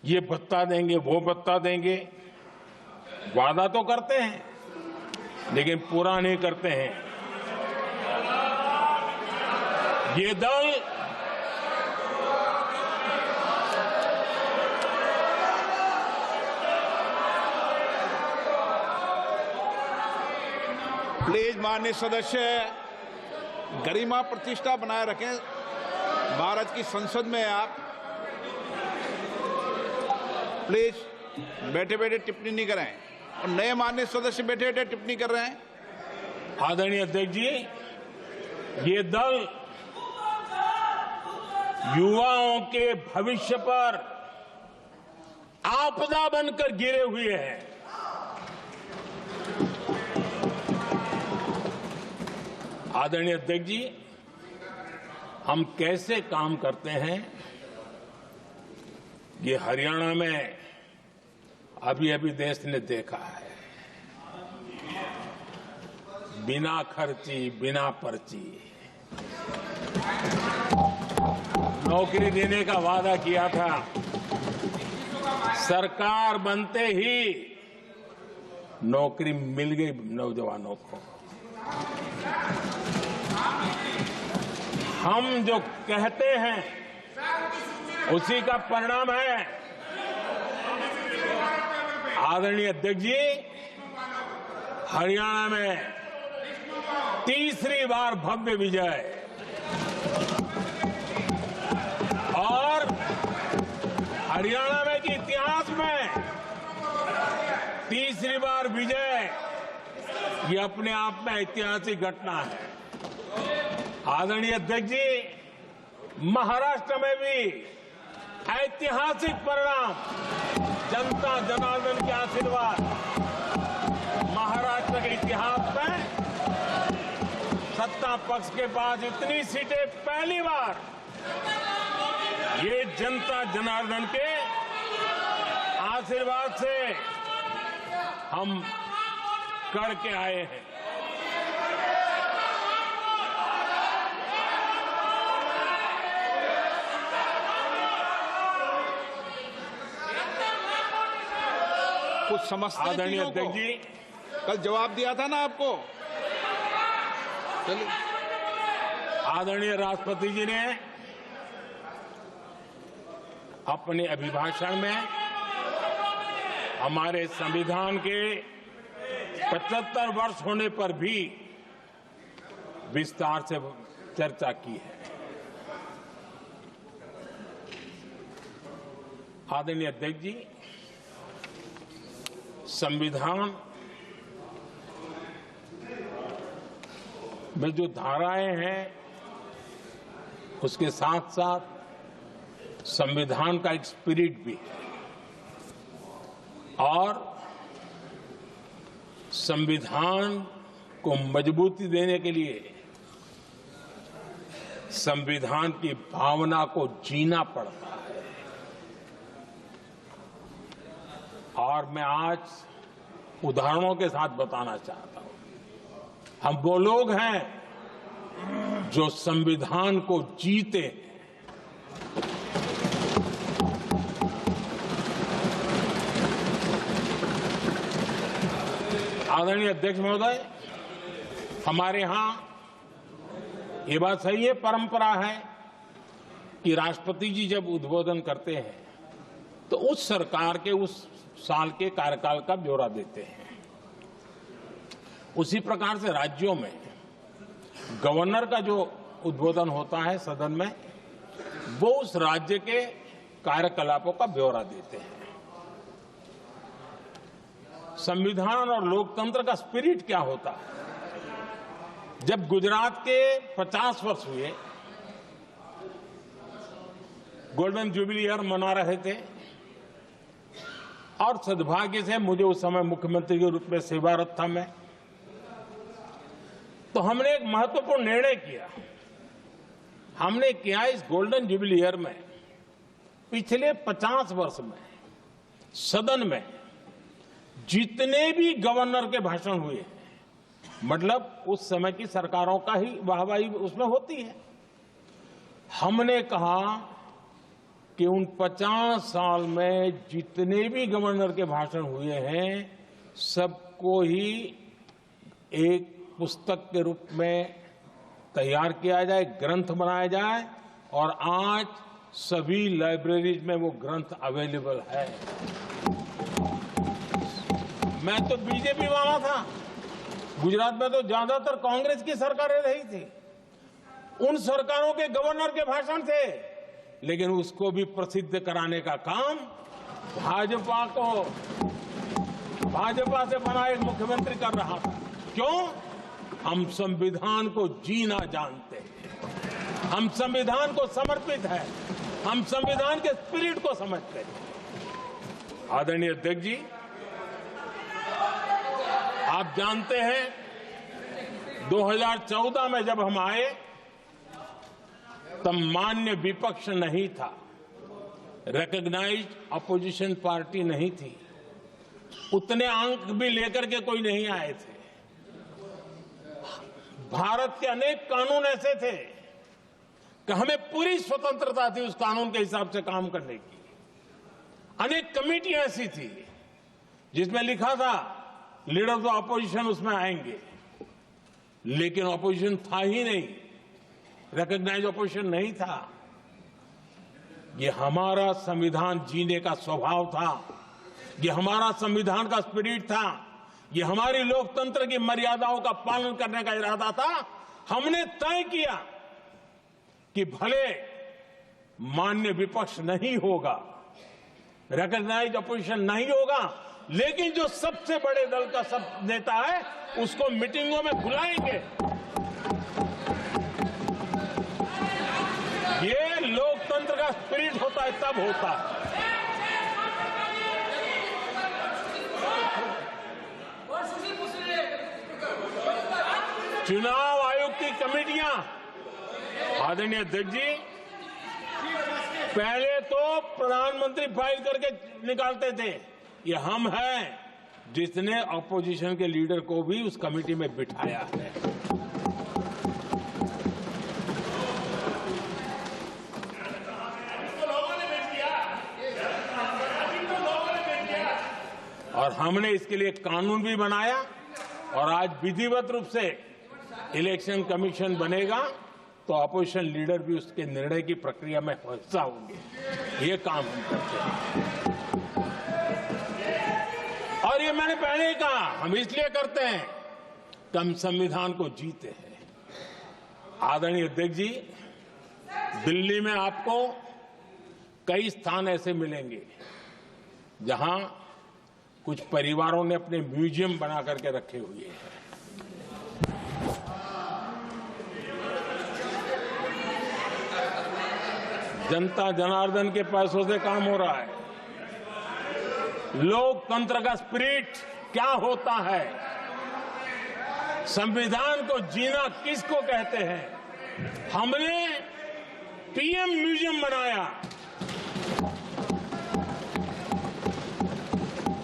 ये भत्ता देंगे, वो भत्ता देंगे, वादा तो करते हैं लेकिन पूरा नहीं करते हैं। ये दल प्लीज माननीय सदस्य गरिमा प्रतिष्ठा बनाए रखें। भारत की संसद में आप प्लीज बैठे बैठे टिप्पणी नहीं करें और नए माननीय सदस्य बैठे बैठे टिप्पणी कर रहे हैं। आदरणीय अध्यक्ष जी, ये दल युवाओं के भविष्य पर आपदा बनकर गिरे हुए हैं। आदरणीय अध्यक्ष जी, हम कैसे काम करते हैं ये हरियाणा में अभी अभी देश ने देखा है। बिना खर्ची, बिना पर्ची नौकरी देने का वादा किया था। सरकार बनते ही नौकरी मिल गई नौजवानों को। हम जो कहते हैं उसी का परिणाम है। आदरणीय अध्यक्ष जी, हरियाणा में तीसरी बार भव्य विजय और हरियाणा में के इतिहास में तीसरी बार विजय, ये अपने आप में ऐतिहासिक घटना है। आदरणीय अध्यक्ष जी, महाराष्ट्र में भी ऐतिहासिक परिणाम, जनता जनार्दन के आशीर्वाद। महाराष्ट्र के इतिहास में सत्ता पक्ष के पास इतनी सीटें पहली बार, ये जनता जनार्दन के आशीर्वाद से हम करके आए हैं। कुछ समझते हैं आदरणीय चीजों को। अध्यक्ष जी, कल जवाब दिया था ना आपको, चलिए। आदरणीय राष्ट्रपति जी ने अपने अभिभाषण में हमारे संविधान के 75 वर्ष होने पर भी विस्तार से चर्चा की है। आदरणीय अध्यक्ष जी, संविधान में जो धाराएं हैं उसके साथ साथ संविधान का एक स्पिरिट भी है और संविधान को मजबूती देने के लिए संविधान की भावना को जीना पड़ता है। और मैं आज उदाहरणों के साथ बताना चाहता हूं। हम वो लोग हैं जो संविधान को जीते हैं। आदरणीय अध्यक्ष महोदय, हमारे यहां ये बात सही है, परंपरा है कि राष्ट्रपति जी जब उद्बोधन करते हैं तो उस सरकार के उस साल के कार्यकाल का ब्यौरा देते हैं। उसी प्रकार से राज्यों में गवर्नर का जो उद्बोधन होता है सदन में, वो उस राज्य के कार्यकलापों का ब्यौरा देते हैं। संविधान और लोकतंत्र का स्पिरिट क्या होता है? जब गुजरात के 50 वर्ष हुए, गोल्डन जुबली ईयर मना रहे थे और सद्भाग्य से मुझे उस समय मुख्यमंत्री के रूप में सेवारत था मैं, तो हमने एक महत्वपूर्ण निर्णय किया। हमने किया इस गोल्डन जुबली ईयर में पिछले 50 वर्ष में सदन में जितने भी गवर्नर के भाषण हुए, मतलब उस समय की सरकारों का ही वाहवाही उसमें होती है, हमने कहा कि उन 50 साल में जितने भी गवर्नर के भाषण हुए हैं सबको ही एक पुस्तक के रूप में तैयार किया जाए, ग्रंथ बनाया जाए और आज सभी लाइब्रेरीज में वो ग्रंथ अवेलेबल है। मैं तो बीजेपी वाला था, गुजरात में तो ज्यादातर कांग्रेस की सरकारें रही थी, उन सरकारों के गवर्नर के भाषण थे, लेकिन उसको भी प्रसिद्ध कराने का काम भाजपा से बना एक मुख्यमंत्री कर रहा था। क्यों? हम संविधान को जीना जानते हैं, हम संविधान को समर्पित हैं, हम संविधान के स्पिरिट को समझते हैं। आदरणीय अध्यक्ष जी, आप जानते हैं 2014 में जब हम आए तब मान्य विपक्ष नहीं था, रिकॉग्नाइज्ड अपोजिशन पार्टी नहीं थी, उतने अंक भी लेकर के कोई नहीं आए थे। भारत के अनेक कानून ऐसे थे कि हमें पूरी स्वतंत्रता थी उस कानून के हिसाब से काम करने की। अनेक कमेटियां ऐसी थी जिसमें लिखा था लीडर्स ऑफ अपोजिशन उसमें आएंगे, लेकिन अपोजिशन था ही नहीं, रिकॉग्नाइज अपोजिशन नहीं था। ये हमारा संविधान जीने का स्वभाव था, ये हमारा संविधान का स्पिरिट था, ये हमारी लोकतंत्र की मर्यादाओं का पालन करने का इरादा था। हमने तय किया कि भले मान्य विपक्ष नहीं होगा, रिकॉग्नाइज अपोजिशन नहीं होगा, लेकिन जो सबसे बड़े दल का सब नेता है उसको मीटिंगों में बुलाएंगे। ये लोकतंत्र का स्पिरिट होता है, तब होता है। चुनाव आयोग की कमेटियां, आदरणीय अध्यक्ष जी, पहले तो प्रधानमंत्री फाइल करके निकालते थे। ये हम हैं जिसने अपोजिशन के लीडर को भी उस कमेटी में बिठाया है। और हमने इसके लिए कानून भी बनाया और आज विधिवत रूप से इलेक्शन कमीशन बनेगा तो अपोजिशन लीडर भी उसके निर्णय की प्रक्रिया में हिस्सा होंगे। ये काम हम करते हैं और ये मैंने पहले ही कहा, हम इसलिए करते हैं कि हम संविधान को जीते हैं। आदरणीय अध्यक्ष जी, दिल्ली में आपको कई स्थान ऐसे मिलेंगे जहां कुछ परिवारों ने अपने म्यूजियम बना करके रखे हुए हैं। जनता जनार्दन के पैसों से काम हो रहा है। लोकतंत्र का स्पिरिट क्या होता है, संविधान को जीना किसको कहते हैं, हमने पीएम म्यूजियम बनाया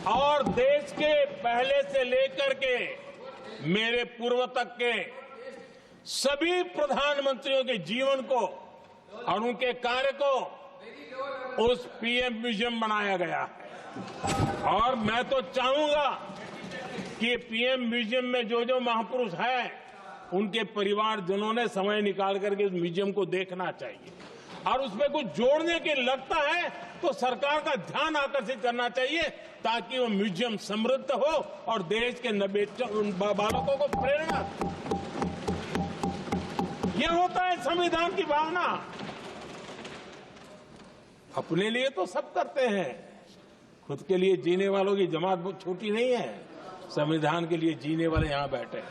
और देश के पहले से लेकर के मेरे पूर्व तक के सभी प्रधानमंत्रियों के जीवन को और उनके कार्य को उस पीएम म्यूजियम बनाया गया है। और मैं तो चाहूंगा कि पीएम म्यूजियम में जो जो महापुरुष हैं उनके परिवारजनों ने समय निकाल करके उस म्यूजियम को देखना चाहिए और उसमें कुछ जोड़ने के लगता है तो सरकार का ध्यान आकर्षित करना चाहिए ताकि वो म्यूजियम समृद्ध हो और देश के बालकों को प्रेरणा। ये होता है संविधान की भावना। अपने लिए तो सब करते हैं, खुद के लिए जीने वालों की जमात बहुत छोटी नहीं है। संविधान के लिए जीने वाले यहां बैठे हैं।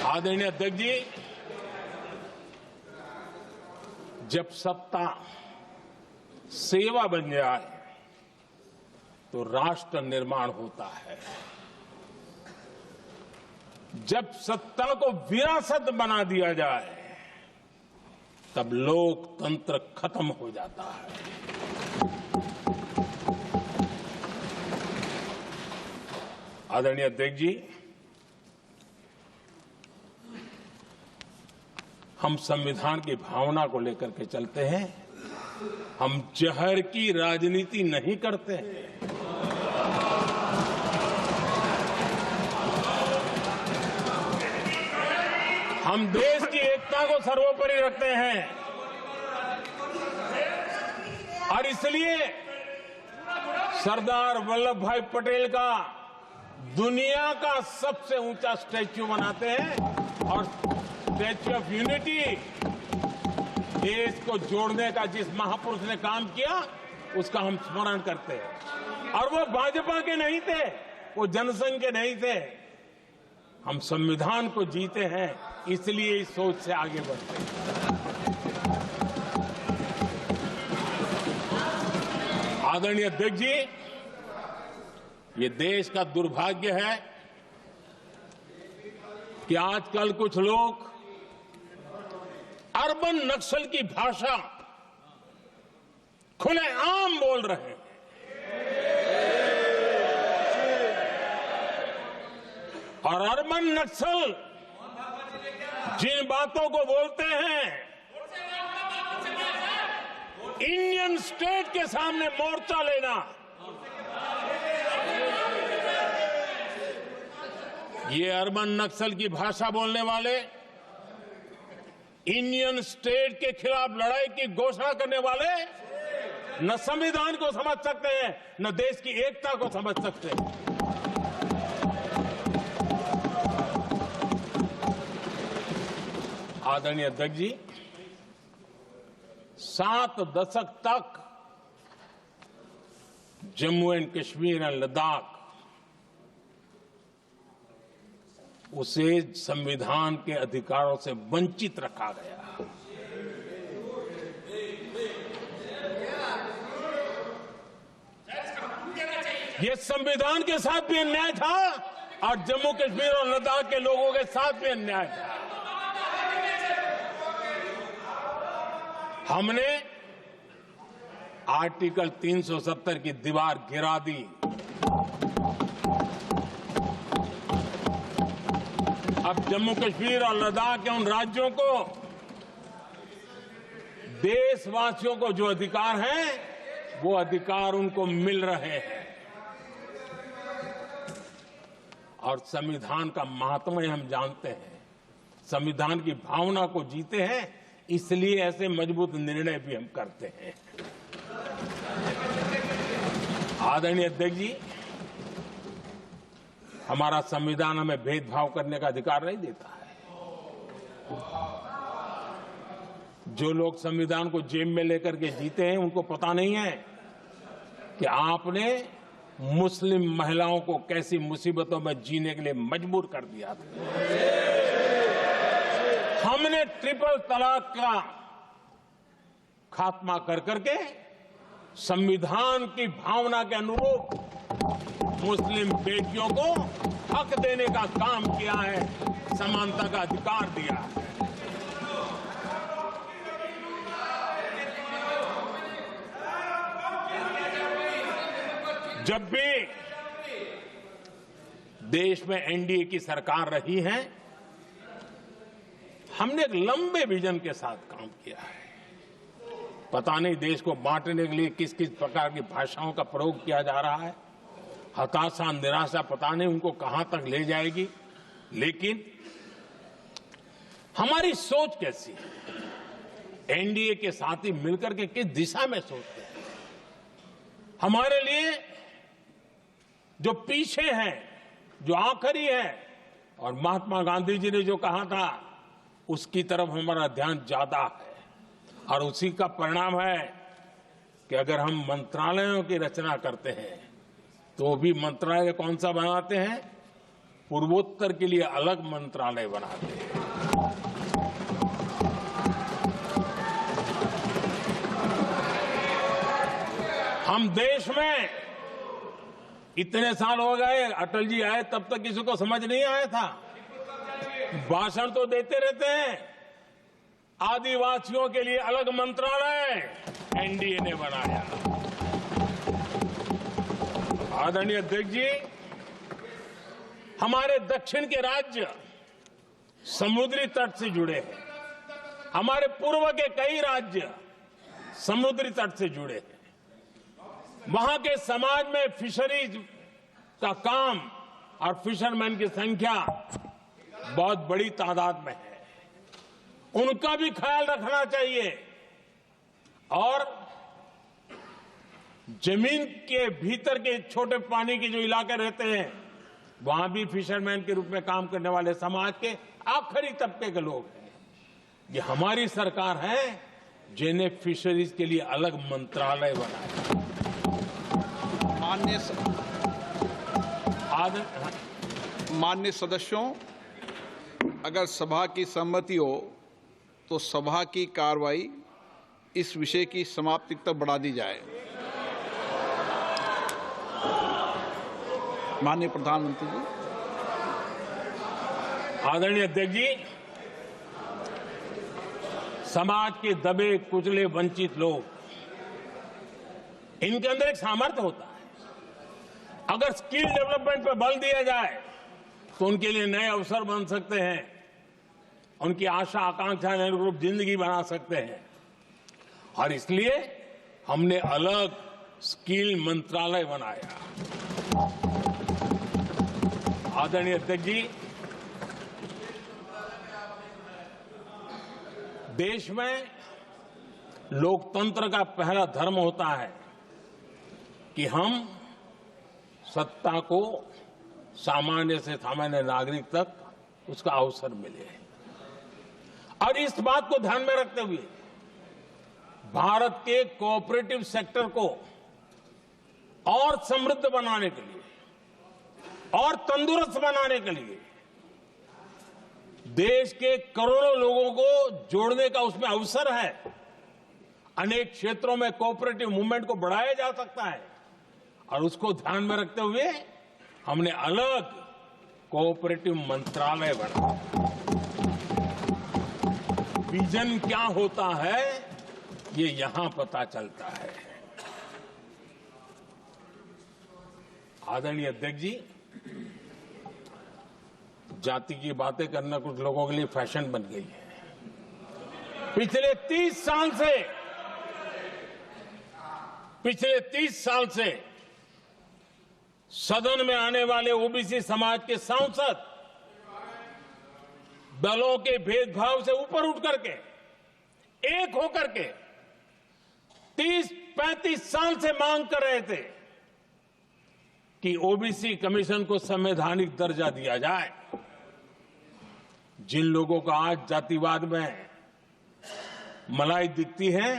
आदरणीय अध्यक्ष जी, जब सत्ता सेवा बन जाए तो राष्ट्र निर्माण होता है। जब सत्ता को विरासत बना दिया जाए तब लोकतंत्र खत्म हो जाता है। आदरणीय अध्यक्ष जी, हम संविधान की भावना को लेकर के चलते हैं। हम जहर की राजनीति नहीं करते हैं। हम देश की एकता को सर्वोपरि रखते हैं और इसलिए सरदार वल्लभ भाई पटेल का दुनिया का सबसे ऊंचा स्टैच्यू बनाते हैं और स्टैच्यू ऑफ यूनिटी देश को जोड़ने का जिस महापुरुष ने काम किया उसका हम स्मरण करते हैं। और वो भाजपा के नहीं थे, वो जनसंघ के नहीं थे। हम संविधान को जीते हैं, इसलिए इस सोच से आगे बढ़ते हैं। आदरणीय अध्यक्ष जी, ये देश का दुर्भाग्य है कि आजकल कुछ लोग अर्बन नक्सल की भाषा खुलेआम बोल रहे हैं। और अर्बन नक्सल जिन बातों को बोलते हैं, इंडियन स्टेट के सामने मोर्चा लेना, ये अर्बन नक्सल की भाषा बोलने वाले इंडियन स्टेट के खिलाफ लड़ाई की घोषणा करने वाले न संविधान को समझ सकते हैं, न देश की एकता को समझ सकते हैं। आदरणीय अध्यक्ष जी, 7 दशक तक जम्मू एंड कश्मीर और लद्दाख उसे संविधान के अधिकारों से वंचित रखा गया। ये संविधान के साथ भी अन्याय था और जम्मू कश्मीर और लद्दाख के लोगों के साथ भी अन्याय था। हमने आर्टिकल 370 की दीवार गिरा दी। अब जम्मू कश्मीर और लद्दाख के उन राज्यों को, देशवासियों को जो अधिकार हैं वो अधिकार उनको मिल रहे हैं। और संविधान का महात्म्य हम जानते हैं, संविधान की भावना को जीते हैं, इसलिए ऐसे मजबूत निर्णय भी हम करते हैं। आदरणीय अध्यक्ष जी, हमारा संविधान हमें भेदभाव करने का अधिकार नहीं देता है। जो लोग संविधान को जेब में लेकर के जीते हैं, उनको पता नहीं है कि आपने मुस्लिम महिलाओं को कैसी मुसीबतों में जीने के लिए मजबूर कर दिया था। हमने ट्रिपल तलाक का खात्मा कर करके संविधान की भावना के अनुरूप मुस्लिम बेटियों को हक देने का काम किया है, समानता का अधिकार दिया है। जब भी देश में एनडीए की सरकार रही है, हमने एक लंबे विजन के साथ काम किया है। पता नहीं देश को बांटने के लिए किस किस प्रकार की भाषाओं का प्रयोग किया जा रहा है। हताशा, निराशा पता नहीं उनको कहां तक ले जाएगी, लेकिन हमारी सोच कैसी है, एनडीए के साथी मिलकर के किस दिशा में सोचते हैं। हमारे लिए जो पीछे है, जो आखिरी है, और महात्मा गांधी जी ने जो कहा था, उसकी तरफ हमारा ध्यान ज्यादा है। और उसी का परिणाम है कि अगर हम मंत्रालयों की रचना करते हैं, तो भी मंत्रालय कौन सा बनाते हैं? पूर्वोत्तर के लिए अलग मंत्रालय बनाते हैं। हम देश में इतने साल हो गए, अटल जी आए तब तक किसी को समझ नहीं आया था। भाषण तो देते रहते हैं, आदिवासियों के लिए अलग मंत्रालय एनडीए ने बनाया। आदरणीय अध्यक्ष जी, हमारे दक्षिण के राज्य समुद्री तट से जुड़े हैं, हमारे पूर्व के कई राज्य समुद्री तट से जुड़े हैं। वहां के समाज में फिशरीज का काम और फिशरमैन की संख्या बहुत बड़ी तादाद में है, उनका भी ख्याल रखना चाहिए। और जमीन के भीतर के छोटे पानी के जो इलाके रहते हैं, वहां भी फिशरमैन के रूप में काम करने वाले समाज के आखिरी तबके के लोग हैं। ये हमारी सरकार है जिन्हें फिशरीज के लिए अलग मंत्रालय बनाया। माननीय सदस्यों, अगर सभा की सहमति हो तो सभा की कार्रवाई इस विषय की समाप्ति तक बढ़ा दी जाए। माननीय प्रधानमंत्री जी। आदरणीय अध्यक्ष जी, समाज के दबे कुचले वंचित लोग, इनके अंदर एक सामर्थ्य होता है। अगर स्किल डेवलपमेंट पर बल दिया जाए तो उनके लिए नए अवसर बन सकते हैं, उनकी आशा आकांक्षा के अनुरूप जिंदगी बना सकते हैं। और इसलिए हमने अलग स्किल मंत्रालय बनाया। आदरणीय अध्यक्ष जी, देश में लोकतंत्र का पहला धर्म होता है कि हम सत्ता को सामान्य से सामान्य नागरिक तक उसका अवसर मिले। और इस बात को ध्यान में रखते हुए भारत के कोऑपरेटिव सेक्टर को और समृद्ध बनाने के लिए और तंदुरुस्त बनाने के लिए देश के करोड़ों लोगों को जोड़ने का उसमें अवसर है। अनेक क्षेत्रों में कोऑपरेटिव मूवमेंट को बढ़ाया जा सकता है और उसको ध्यान में रखते हुए हमने अलग कोऑपरेटिव मंत्रालय बनाया। विजन क्या होता है ये यहां पता चलता है। आदरणीय अध्यक्ष जी, जाति की बातें करना कुछ लोगों के लिए फैशन बन गई है। पिछले 30 साल से पिछले 30 साल से सदन में आने वाले ओबीसी समाज के सांसद दलों के भेदभाव से ऊपर उठ करके एक होकर के 30-35 साल से मांग कर रहे थे कि ओबीसी कमीशन को संवैधानिक दर्जा दिया जाए। जिन लोगों को आज जातिवाद में मलाई दिखती है,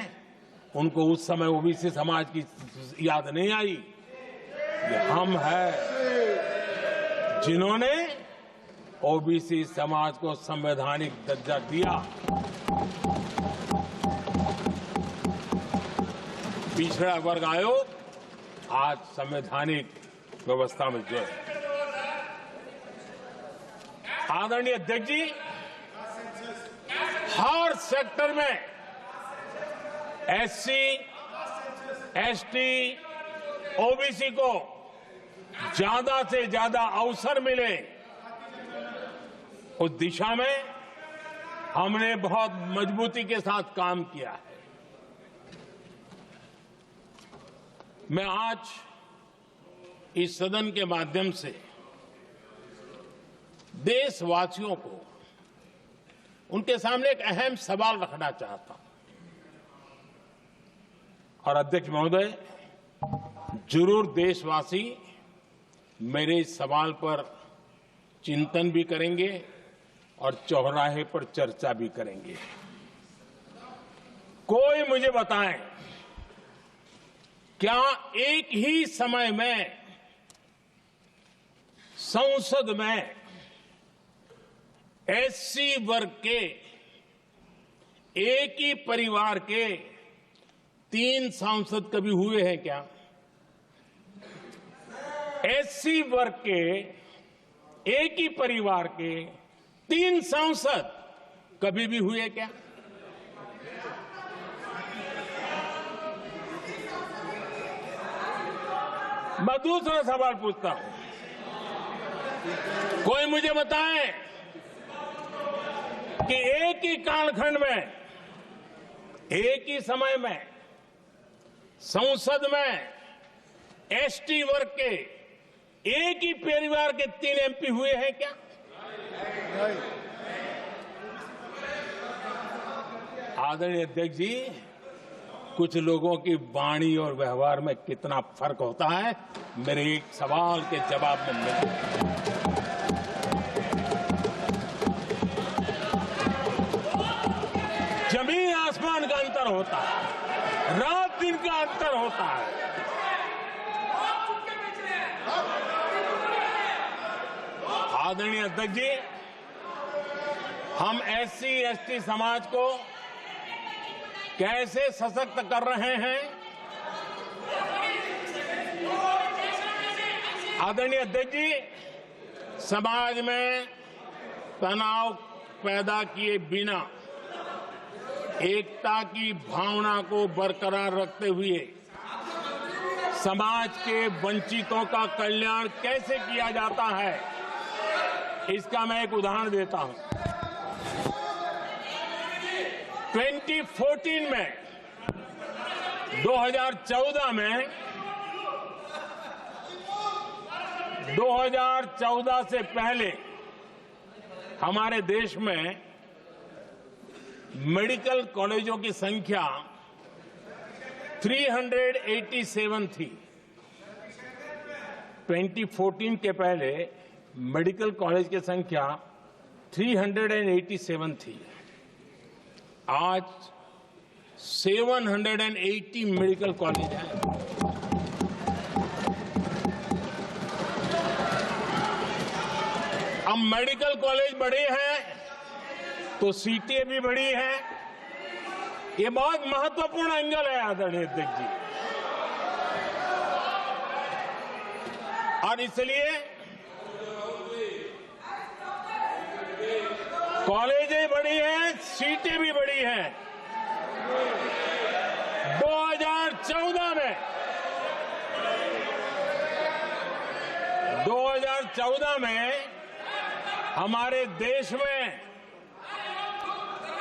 उनको उस समय ओबीसी समाज की याद नहीं आई। ये हम हैं जिन्होंने ओबीसी समाज को संवैधानिक दर्जा दिया। पिछड़ा वर्ग आयोग आज संवैधानिक व्यवस्था में जो है। आदरणीय अध्यक्ष जी, हर सेक्टर में एससी, एसटी, ओबीसी को ज्यादा से ज्यादा अवसर मिले, उस दिशा में हमने बहुत मजबूती के साथ काम किया है। मैं आज इस सदन के माध्यम से देशवासियों को उनके सामने एक अहम सवाल रखना चाहता हूं। और अध्यक्ष महोदय, जरूर देशवासी मेरे इस सवाल पर चिंतन भी करेंगे और चौराहे पर चर्चा भी करेंगे। कोई मुझे बताएं, क्या एक ही समय में संसद में एससी वर्ग के एक ही परिवार के 3 सांसद कभी हुए हैं क्या? एससी वर्ग के एक ही परिवार के 3 सांसद कभी भी हुए क्या? मैं दूसरा सवाल पूछता हूं, कोई मुझे बताए कि एक ही कालखंड में, एक ही समय में संसद में एसटी वर्ग के एक ही परिवार के 3 एमपी हुए हैं क्या? आदरणीय अध्यक्ष जी, कुछ लोगों की वाणी और व्यवहार में कितना फर्क होता है, मेरे एक सवाल के जवाब में मिलता। जमीन आसमान का अंतर होता है, रात दिन का अंतर होता है। आदरणीय अध्यक्ष जी, हम एससी एसटी समाज को कैसे सशक्त कर रहे हैं? आदरणीय अध्यक्ष जी, समाज में तनाव पैदा किए बिना एकता की भावना को बरकरार रखते हुए समाज के वंचितों का कल्याण कैसे किया जाता है, इसका मैं एक उदाहरण देता हूं। 2014 में 2014 से पहले हमारे देश में मेडिकल कॉलेजों की संख्या 387 थी। 2014 के पहले मेडिकल कॉलेज की संख्या 387 थी। आज 780 मेडिकल कॉलेज हैं। अब मेडिकल कॉलेज बड़े हैं तो सीटें भी बड़ी हैं। ये बहुत महत्वपूर्ण एंगल है आदरणीय अध्यक्ष जी, और इसलिए कॉलेजें बड़ी हैं, सीटें भी बड़ी हैं। 2014 में हमारे देश में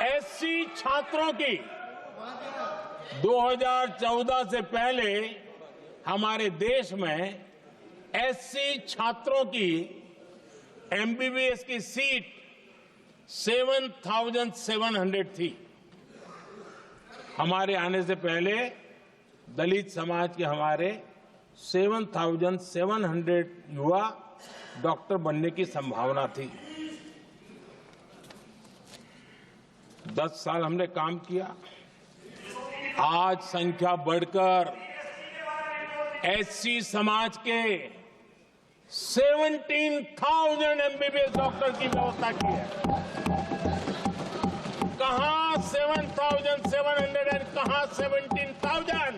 एससी छात्रों की 2014 से पहले हमारे देश में एससी छात्रों की एमबीबीएस की सीट 7,700 थी। हमारे आने से पहले दलित समाज के हमारे 7,700 युवा डॉक्टर बनने की संभावना थी। 10 साल हमने काम किया। आज संख्या बढ़कर एससी समाज के 17,000 एमबीबीएस डॉक्टर की व्यवस्था की है। कहां 7,700 और कहां 17,000?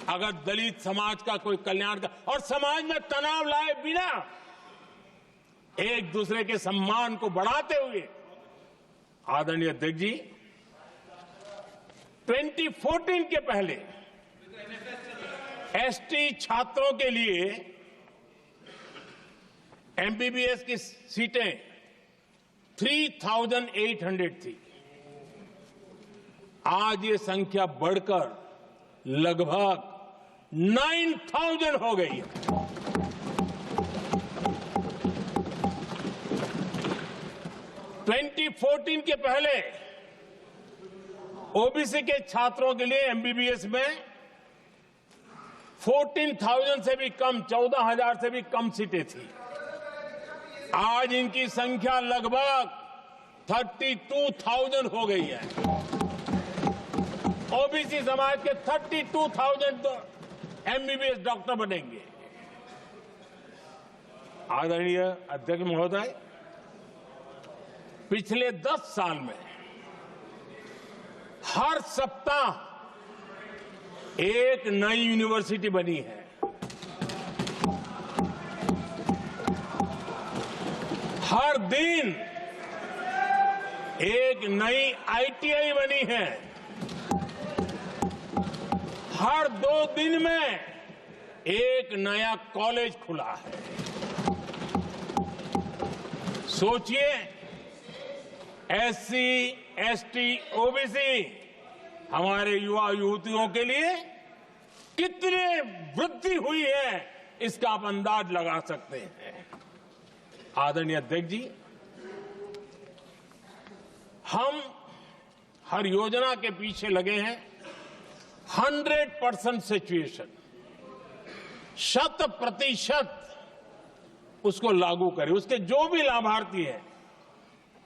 अगर दलित समाज का कोई कल्याण का और समाज में तनाव लाए बिना एक दूसरे के सम्मान को बढ़ाते हुए, आदरणीय अध्यक्ष जी, 2014 के पहले एसटी छात्रों के लिए एमबीबीएस की सीटें 3,800 थी। आज ये संख्या बढ़कर लगभग 9,000 हो गई है। (2014) के पहले ओबीसी के छात्रों के लिए एमबीबीएस में 14,000 से भी कम, 14,000 से भी कम सीटें थी। आज इनकी संख्या लगभग 32,000 हो गई है। ओबीसी समाज के 32,000 एमबीबीएस डॉक्टर बनेंगे। आदरणीय अध्यक्ष महोदय, पिछले 10 साल में हर सप्ताह एक नई यूनिवर्सिटी बनी है। हर दिन एक नई आईटीआई बनी है। हर 2 दिन में एक नया कॉलेज खुला है। सोचिए, एससी, एसटी, ओबीसी हमारे युवा युवतियों के लिए कितनी वृद्धि हुई है, इसका आप अंदाज लगा सकते हैं। आदरणीय अध्यक्ष जी, हम हर योजना के पीछे लगे हैं 100% सिचुएशन, 100% उसको लागू करें। उसके जो भी लाभार्थी हैं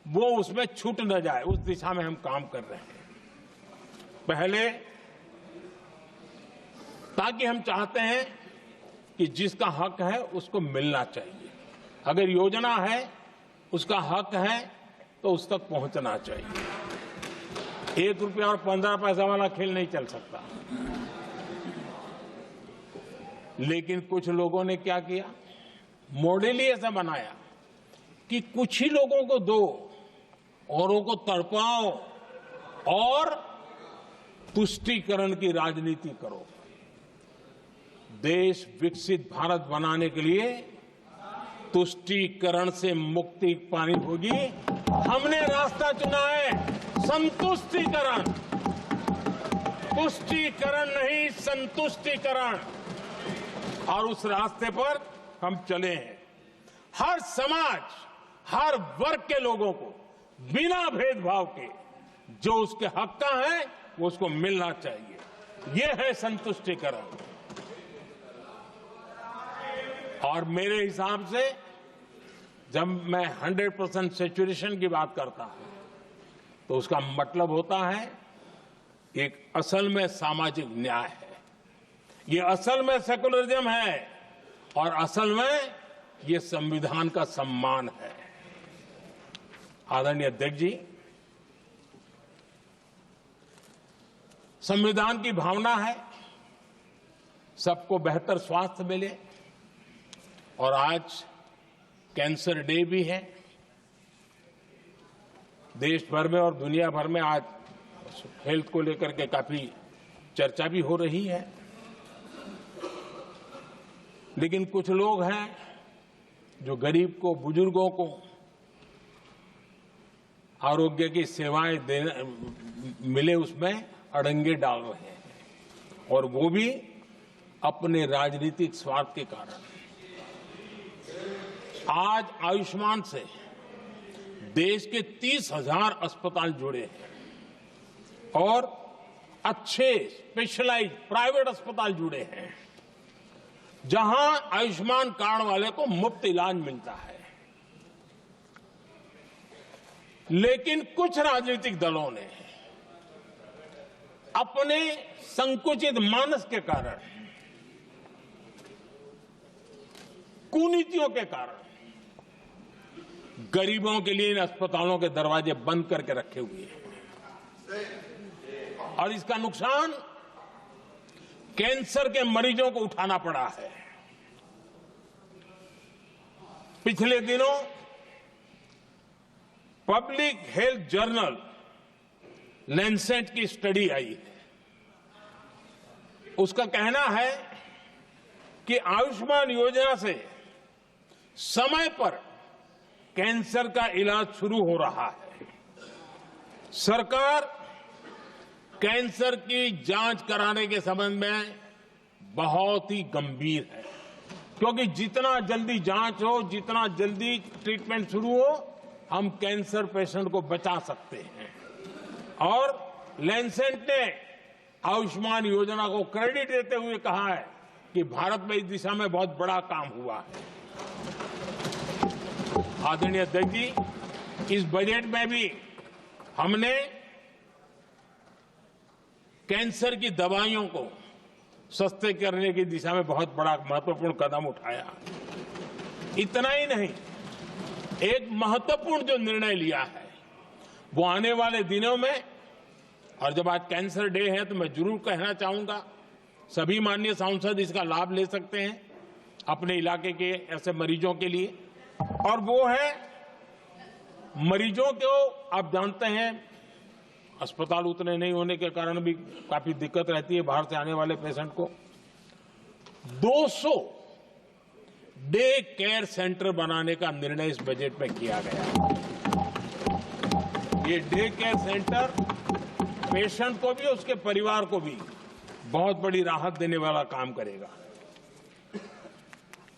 वो उसमें छूट न जाए, उस दिशा में हम काम कर रहे हैं। पहले, ताकि हम चाहते हैं कि जिसका हक है उसको मिलना चाहिए। अगर योजना है, उसका हक है, तो उस तक पहुंचना चाहिए। 1 रुपया और 15 पैसा वाला खेल नहीं चल सकता। लेकिन कुछ लोगों ने क्या किया, मॉडल ही ऐसा बनाया कि कुछ ही लोगों को दो, औरों को तड़पाओ और तुष्टीकरण की राजनीति करो। देश विकसित भारत बनाने के लिए तुष्टीकरण से मुक्ति पानी होगी। हमने रास्ता चुना है संतुष्टीकरण, तुष्टीकरण नहीं, संतुष्टीकरण, और उस रास्ते पर हम चले हैं। हर समाज, हर वर्ग के लोगों को बिना भेदभाव के जो उसके हक का है वो उसको मिलना चाहिए। ये है संतुष्टीकरण। और मेरे हिसाब से जब मैं 100% सैचुरेशन की बात करता हूं तो उसका मतलब होता है एक असल में सामाजिक न्याय है, ये असल में सेकुलरिज्म है और असल में ये संविधान का सम्मान है। आदरणीय अध्यक्ष जी, संविधान की भावना है सबको बेहतर स्वास्थ्य मिले, और आज कैंसर डे भी है। देश भर में और दुनिया भर में आज हेल्थ को लेकर के काफी चर्चा भी हो रही है। लेकिन कुछ लोग हैं जो गरीब को, बुजुर्गों को आरोग्य की सेवाएं देने मिले उसमें अड़ंगे डाल रहे हैं और वो भी अपने राजनीतिक स्वार्थ के कारण। आज आयुष्मान से देश के 30,000 अस्पताल जुड़े हैं और अच्छे स्पेशलाइज्ड प्राइवेट अस्पताल जुड़े हैं जहां आयुष्मान कार्ड वाले को मुफ्त इलाज मिलता है। लेकिन कुछ राजनीतिक दलों ने अपने संकुचित मानस के कारण, कुनीतियों के कारण गरीबों के लिए इन अस्पतालों के दरवाजे बंद करके रखे हुए हैं और इसका नुकसान कैंसर के मरीजों को उठाना पड़ा है। पिछले दिनों पब्लिक हेल्थ जर्नल लैंसेट की स्टडी आई है। उसका कहना है कि आयुष्मान योजना से समय पर कैंसर का इलाज शुरू हो रहा है। सरकार कैंसर की जांच कराने के संबंध में बहुत ही गंभीर है, क्योंकि जितना जल्दी जांच हो, जितना जल्दी ट्रीटमेंट शुरू हो, हम कैंसर पेशेंट को बचा सकते हैं। और लैंसेट ने आयुष्मान योजना को क्रेडिट देते हुए कहा है कि भारत में इस दिशा में बहुत बड़ा काम हुआ है। आदरणीय अध्यक्ष जी, इस बजट में भी हमने कैंसर की दवाइयों को सस्ते करने की दिशा में बहुत बड़ा महत्वपूर्ण कदम उठाया। इतना ही नहीं, एक महत्वपूर्ण जो निर्णय लिया है वो आने वाले दिनों में, और जब आज कैंसर डे है तो मैं जरूर कहना चाहूंगा सभी माननीय सांसद इसका लाभ ले सकते हैं अपने इलाके के ऐसे मरीजों के लिए, और वो है मरीजों को, आप जानते हैं अस्पताल उतने नहीं होने के कारण भी काफी दिक्कत रहती है बाहर से आने वाले पेशेंट को। 200 डे केयर सेंटर बनाने का निर्णय इस बजट में किया गया है। ये डे केयर सेंटर पेशेंट को भी, उसके परिवार को भी बहुत बड़ी राहत देने वाला काम करेगा।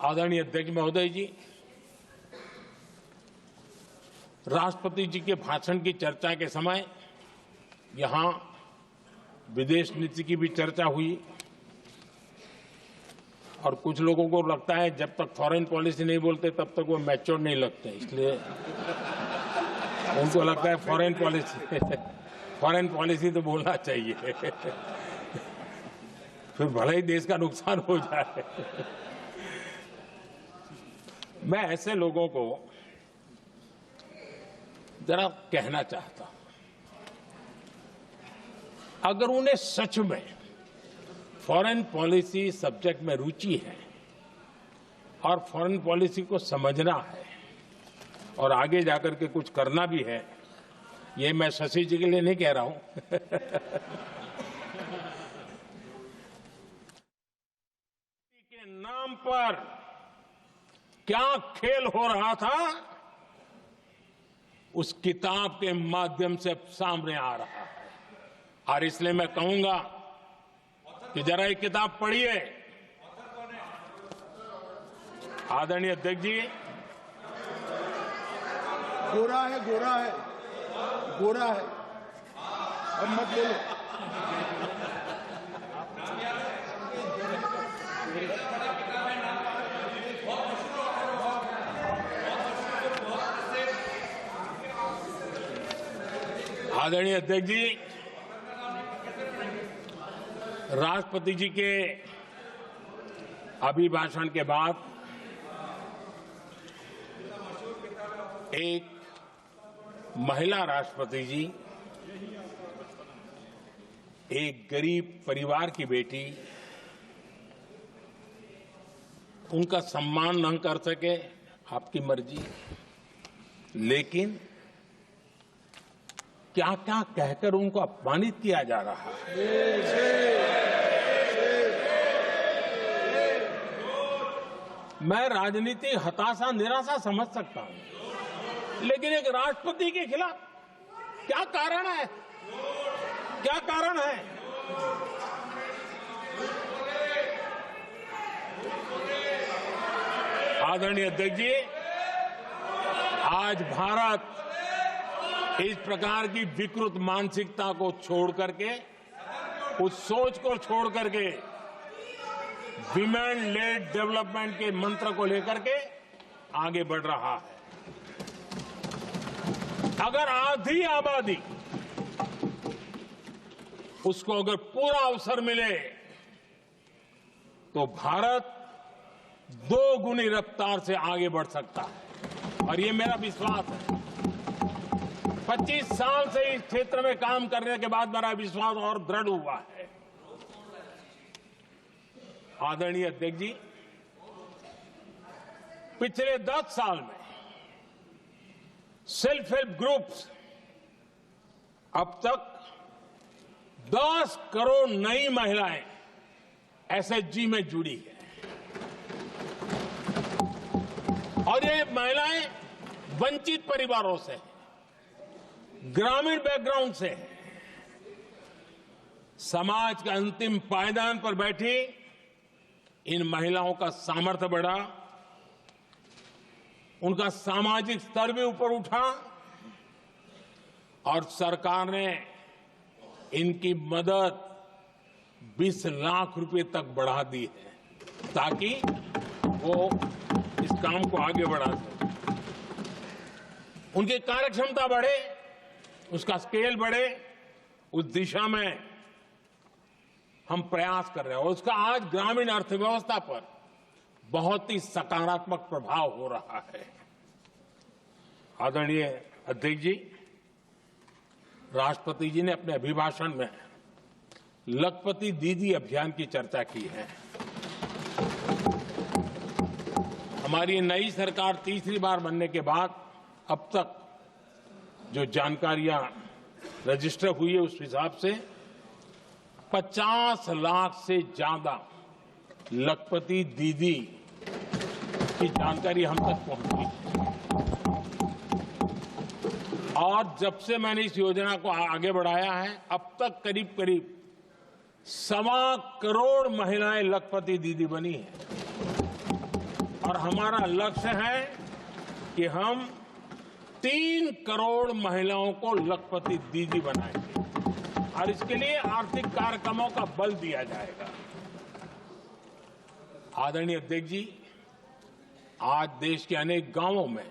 आदरणीय अध्यक्ष महोदय जी, राष्ट्रपति जी के भाषण की चर्चा के समय यहां विदेश नीति की भी चर्चा हुई और कुछ लोगों को लगता है जब तक फॉरेन पॉलिसी नहीं बोलते तब तक वो मैच्योर नहीं लगते, इसलिए उनको लगता है फॉरेन पॉलिसी तो बोलना चाहिए फिर भले ही देश का नुकसान हो जाए। मैं ऐसे लोगों को जरा कहना चाहता हूं, अगर उन्हें सच में फॉरेन पॉलिसी सब्जेक्ट में रुचि है और फॉरेन पॉलिसी को समझना है और आगे जाकर के कुछ करना भी है, ये मैं शशि जी के लिए नहीं कह रहा हूं के नाम पर क्या खेल हो रहा था उस किताब के माध्यम से सामने आ रहा है। और इसलिए मैं कहूंगा कि जरा ये किताब पढ़िए। आदरणीय अध्यक्ष जी, गोरा है, गोरा है, गोरा है, अब मत बोलो। आदरणीय अध्यक्ष जी, राष्ट्रपति जी के अभिभाषण के बाद एक महिला राष्ट्रपति जी, एक गरीब परिवार की बेटी, उनका सम्मान न कर सके, आपकी मर्जी, लेकिन क्या क्या कहकर उनको अपमानित किया जा रहा है। मैं राजनीतिक हताशा, निराशा समझ सकता हूं, लेकिन एक राष्ट्रपति के खिलाफ क्या कारण है? क्या कारण है? आदरणीय अध्यक्ष जी, आज भारत इस प्रकार की विकृत मानसिकता को छोड़ करके, उस सोच को छोड़ करके विमेन लेड डेवलपमेंट के मंत्र को लेकर के आगे बढ़ रहा है। अगर आधी आबादी उसको अगर पूरा अवसर मिले तो भारत 2 गुनी रफ्तार से आगे बढ़ सकता है, और ये मेरा विश्वास है। 25 साल से इस क्षेत्र में काम करने के बाद मेरा विश्वास और दृढ़ हुआ है। आदरणीय अध्यक्ष जी, पिछले 10 साल में सेल्फ हेल्प ग्रुप्स अब तक 10 करोड़ नई महिलाएं एसएचजी में जुड़ी है, और ये महिलाएं वंचित परिवारों से, ग्रामीण बैकग्राउंड से, समाज के अंतिम पायदान पर बैठी इन महिलाओं का सामर्थ्य बढ़ा, उनका सामाजिक स्तर भी ऊपर उठा, और सरकार ने इनकी मदद 20 लाख रुपए तक बढ़ा दी है, ताकि वो इस काम को आगे बढ़ा सके। उनकी कार्यक्षमता बढ़े, उसका स्केल बढ़े, उस दिशा में हम प्रयास कर रहे हैं, और उसका आज ग्रामीण अर्थव्यवस्था पर बहुत ही सकारात्मक प्रभाव हो रहा है। आदरणीय अध्यक्ष जी, राष्ट्रपति जी ने अपने अभिभाषण में लखपति दीदी अभियान की चर्चा की है। हमारी नई सरकार तीसरी बार बनने के बाद अब तक जो जानकारियां रजिस्टर हुई है, उस हिसाब से 50 लाख से ज्यादा लखपति दीदी की जानकारी हम तक पहुंची है, और जब से मैंने इस योजना को आगे बढ़ाया है, अब तक करीब करीब 1.25 करोड़ महिलाएं लखपति दीदी बनी हैं, और हमारा लक्ष्य है कि हम 3 करोड़ महिलाओं को लखपति दीदी बनाएंगे, और इसके लिए आर्थिक कार्यक्रमों का बल दिया जाएगा। आदरणीय अध्यक्ष जी, आज देश के अनेक गांवों में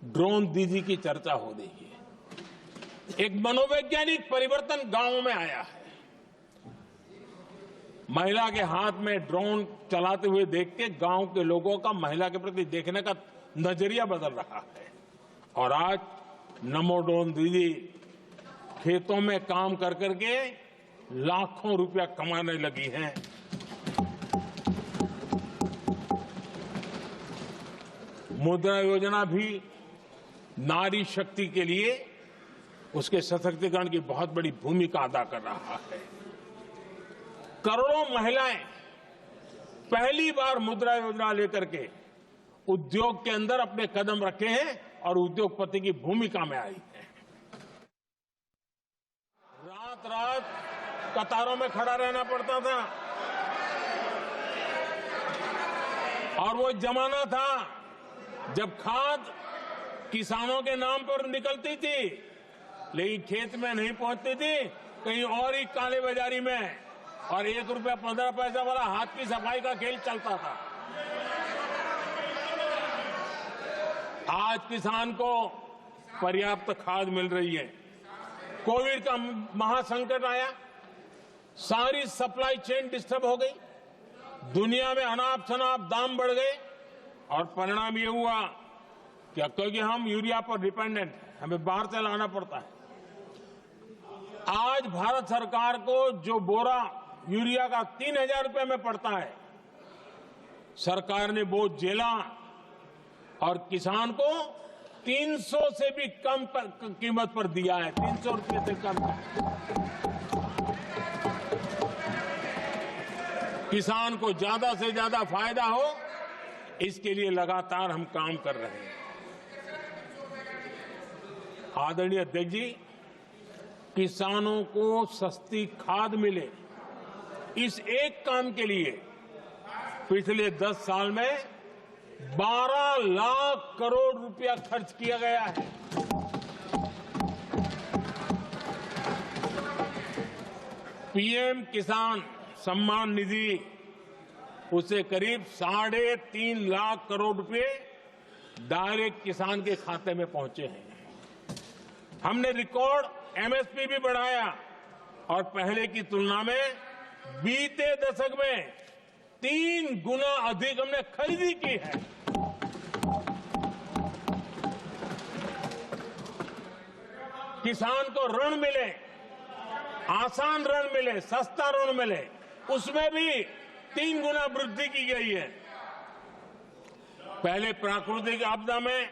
ड्रोन दीदी की चर्चा हो रही है। एक मनोवैज्ञानिक परिवर्तन गांवों में आया है। महिला के हाथ में ड्रोन चलाते हुए देख के गांव के लोगों का महिला के प्रति देखने का नजरिया बदल रहा है, और आज नमो ड्रोन दीदी खेतों में काम कर करके लाखों रुपया कमाने लगी हैं। मुद्रा योजना भी नारी शक्ति के लिए उसके सशक्तिकरण की बहुत बड़ी भूमिका अदा कर रहा है। करोड़ों महिलाएं पहली बार मुद्रा योजना लेकर के उद्योग के अंदर अपने कदम रखे हैं और उद्योगपति की भूमिका में आई है। रात रात कतारों में खड़ा रहना पड़ता था, और वो जमाना था जब खाद किसानों के नाम पर निकलती थी, लेकिन खेत में नहीं पहुंचती थी, कहीं और ही काले बाजारी में, और 1 रुपया 15 पैसा वाला हाथ की सफाई का खेल चलता था। आज किसान को पर्याप्त खाद मिल रही है। कोविड का महासंकट आया, सारी सप्लाई चेन डिस्टर्ब हो गई, दुनिया में अनाप शनाप दाम बढ़ गए, और परिणाम ये हुआ कि क्योंकि हम यूरिया पर डिपेंडेंट हैं, हमें बाहर से लाना पड़ता है। आज भारत सरकार को जो बोरा यूरिया का 3000 रुपए में पड़ता है, सरकार ने वो झेला, और किसान को 300 से भी कम कीमत पर दिया है, 300 रुपए से कम। किसान को ज्यादा से ज्यादा फायदा हो, इसके लिए लगातार हम काम कर रहे हैं। आदरणीय अध्यक्ष जी, किसानों को सस्ती खाद मिले, इस एक काम के लिए पिछले 10 साल में 12 लाख करोड़ रुपया खर्च किया गया है। पीएम किसान सम्मान निधि, उसे करीब 3.5 लाख करोड़ रुपए डायरेक्ट किसान के खाते में पहुंचे हैं। हमने रिकॉर्ड एमएसपी भी बढ़ाया और पहले की तुलना में बीते दशक में 3 गुना अधिक हमने खरीदी की है। किसान को ऋण मिले, आसान ऋण मिले, सस्ता ऋण मिले, उसमें भी 3 गुना वृद्धि की गई है। पहले प्राकृतिक आपदा में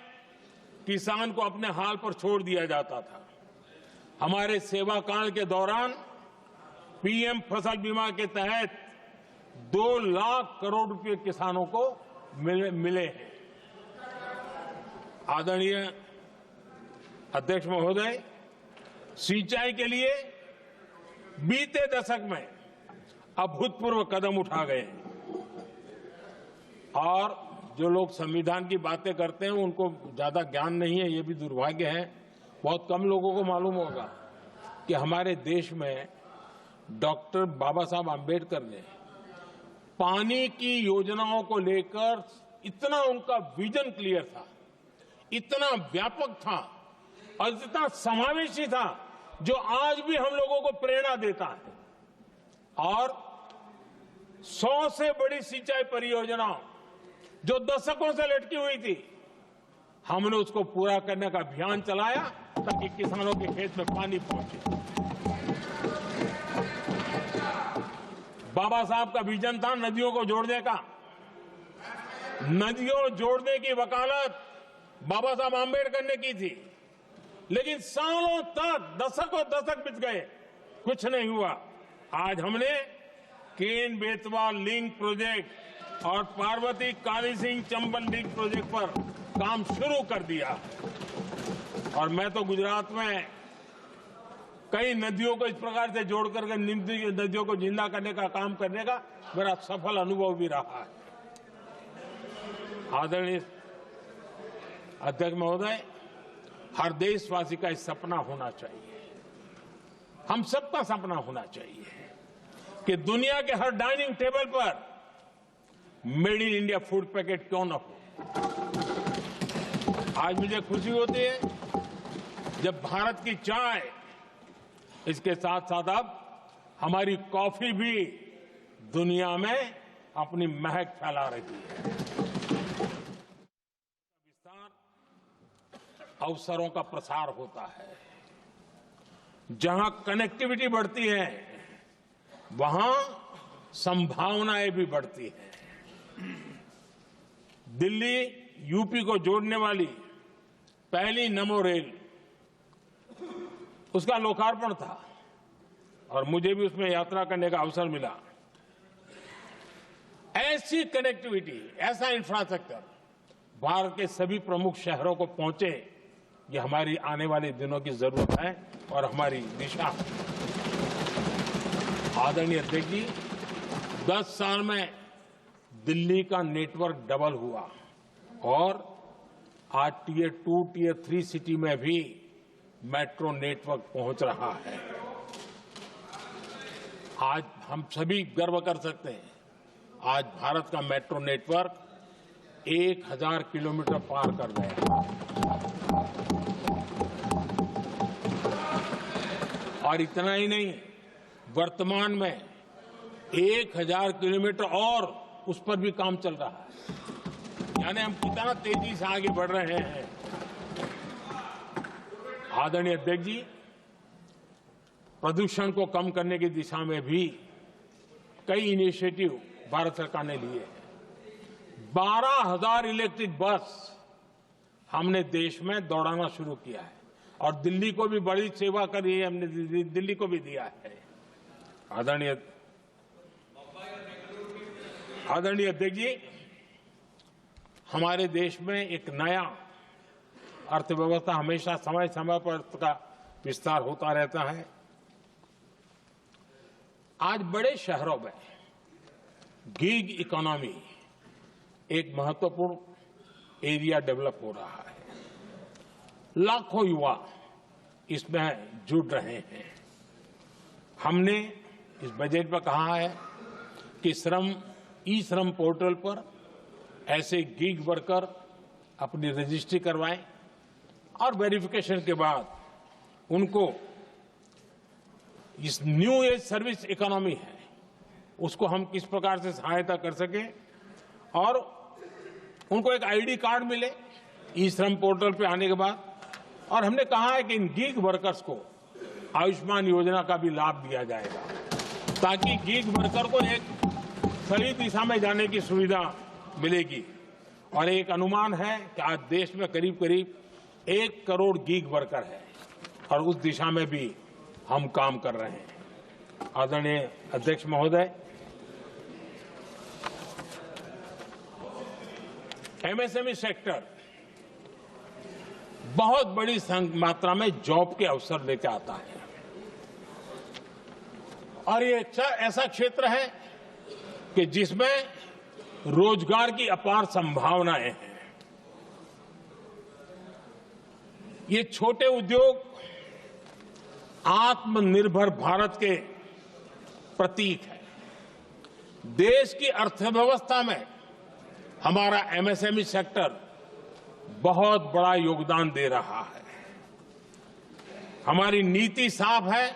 किसान को अपने हाल पर छोड़ दिया जाता था। हमारे सेवा काल के दौरान पीएम फसल बीमा के तहत 2 लाख करोड़ रुपए किसानों को मिले हैं। आदरणीय अध्यक्ष महोदय, सिंचाई के लिए बीते दशक में अभूतपूर्व कदम उठा गए हैं और जो लोग संविधान की बातें करते हैं उनको ज्यादा ज्ञान नहीं है, ये भी दुर्भाग्य है। बहुत कम लोगों को मालूम होगा कि हमारे देश में डॉक्टर बाबा साहब आम्बेडकर ने पानी की योजनाओं को लेकर इतना उनका विजन क्लियर था, इतना व्यापक था और इतना समावेशी था, जो आज भी हम लोगों को प्रेरणा देता है। और 100 से बड़ी सिंचाई परियोजनाओं जो दशकों से लटकी हुई थी, हमने उसको पूरा करने का अभियान चलाया ताकि किसानों के खेत में पानी पहुंचे। बाबा साहब का विजन था नदियों को जोड़ने का। नदियों जोड़ने की वकालत बाबा साहब आम्बेडकर ने की थी, लेकिन सालों तक, दशकों दशक बीत गए, कुछ नहीं हुआ। आज हमने केन बेतवा लिंक प्रोजेक्ट और पार्वती काली सिंह चंबल लिंक प्रोजेक्ट पर काम शुरू कर दिया और मैं तो गुजरात में कई नदियों को इस प्रकार से जोड़कर नदियों को जिंदा करने का काम करने का मेरा सफल अनुभव भी रहा है। आदरणीय अध्यक्ष महोदय, हर देशवासी का एक सपना होना चाहिए, हम सबका सपना होना चाहिए कि दुनिया के हर डाइनिंग टेबल पर made in India food packet क्यों न हो। आज मुझे खुशी होती है जब भारत की चाय, इसके साथ साथ अब हमारी कॉफी भी दुनिया में अपनी महक फैला रही है। विस्तार अवसरों का प्रसार होता है। जहां कनेक्टिविटी बढ़ती है वहां संभावनाएं भी बढ़ती हैं। दिल्ली यूपी को जोड़ने वाली पहली नमो रेल, उसका लोकार्पण था और मुझे भी उसमें यात्रा करने का अवसर मिला। ऐसी कनेक्टिविटी, ऐसा इंफ्रास्ट्रक्चर भारत के सभी प्रमुख शहरों को पहुंचे, ये हमारी आने वाले दिनों की जरूरत है और हमारी दिशा है। आदरणीय अध्यक्ष जी, 10 साल में दिल्ली का नेटवर्क डबल हुआ और आज टियर 2, टियर 3 सिटी में भी मेट्रो नेटवर्क पहुंच रहा है। आज हम सभी गर्व कर सकते हैं, आज भारत का मेट्रो नेटवर्क 1000 किलोमीटर पार कर गया और इतना ही नहीं, वर्तमान में 1000 किलोमीटर और उस पर भी काम चल रहा है। यानी हम कितना तेजी से आगे बढ़ रहे हैं। आदरणीय अध्यक्ष जी, प्रदूषण को कम करने की दिशा में भी कई इनिशिएटिव भारत सरकार ने लिए हैं। 12,000 इलेक्ट्रिक बस हमने देश में दौड़ाना शुरू किया है और दिल्ली को भी बड़ी सेवा करी है, हमने दिल्ली को भी दिया है। आदरणीय अध्यक्ष जी, हमारे देश में एक नया अर्थव्यवस्था हमेशा समय समय पर विस्तार होता रहता है। आज बड़े शहरों में गिग इकोनॉमी एक महत्वपूर्ण एरिया डेवलप हो रहा है। लाखों युवा इसमें जुड़ रहे हैं। हमने इस बजट में कहा है कि ई श्रम पोर्टल पर ऐसे गिग वर्कर अपनी रजिस्ट्री करवाएं और वेरिफिकेशन के बाद उनको इस न्यू एज सर्विस इकोनॉमी है उसको हम किस प्रकार से सहायता कर सकें और उनको एक आईडी कार्ड मिले ई श्रम पोर्टल पे आने के बाद। और हमने कहा है कि इन गिग वर्कर्स को आयुष्मान योजना का भी लाभ दिया जाएगा ताकि गिग वर्कर को एक सही दिशा में जाने की सुविधा मिलेगी। और एक अनुमान है कि आज देश में करीब करीब 1 करोड़ गिग वर्कर है और उस दिशा में भी हम काम कर रहे हैं। आदरणीय अध्यक्ष महोदय, एमएसएमई सेक्टर बहुत बड़ी मात्रा में जॉब के अवसर लेकर आता है और ये ऐसा क्षेत्र है कि जिसमें रोजगार की अपार संभावनाएं हैं। ये छोटे उद्योग आत्मनिर्भर भारत के प्रतीक है। देश की अर्थव्यवस्था में हमारा एमएसएमई सेक्टर बहुत बड़ा योगदान दे रहा है। हमारी नीति साफ है,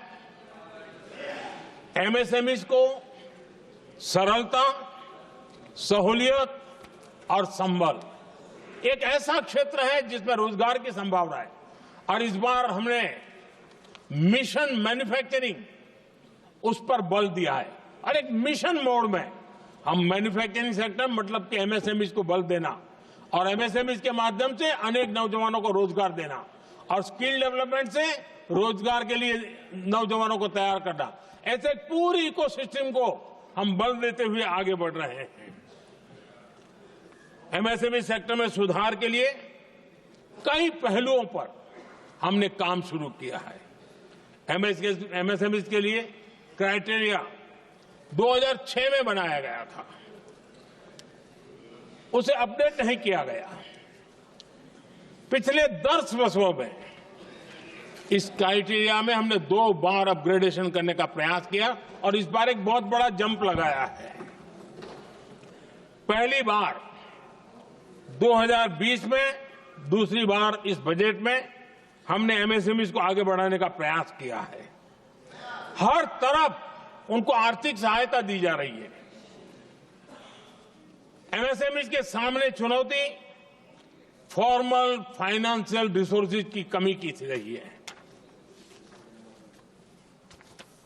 एमएसएमई को सरलता, सहूलियत और संबल, एक ऐसा क्षेत्र है जिसमें रोजगार की संभावना है। और इस बार हमने मिशन मैन्युफैक्चरिंग उस पर बल दिया है और एक मिशन मोड में हम मैन्युफैक्चरिंग सेक्टर मतलब कि एमएसएमई को बल देना और एमएसएमई के माध्यम से अनेक नौजवानों को रोजगार देना और स्किल डेवलपमेंट से रोजगार के लिए नौजवानों को तैयार करना, ऐसे पूरी इकोसिस्टम को हम बल देते हुए आगे बढ़ रहे हैं। एमएसएमई सेक्टर में सुधार के लिए कई पहलुओं पर हमने काम शुरू किया है। एमएसएमई के लिए क्राइटेरिया 2006 में बनाया गया था, उसे अपडेट नहीं किया गया। पिछले 10 वर्षों में इस क्राइटेरिया में हमने 2 बार अपग्रेडेशन करने का प्रयास किया और इस बार एक बहुत बड़ा जंप लगाया है। पहली बार 2020 में, दूसरी बार इस बजट में हमने एमएसएमई को आगे बढ़ाने का प्रयास किया है। हर तरफ उनको आर्थिक सहायता दी जा रही है। एमएसएमई के सामने चुनौती फॉर्मल फाइनेंशियल रिसोर्सेज की कमी की रही है।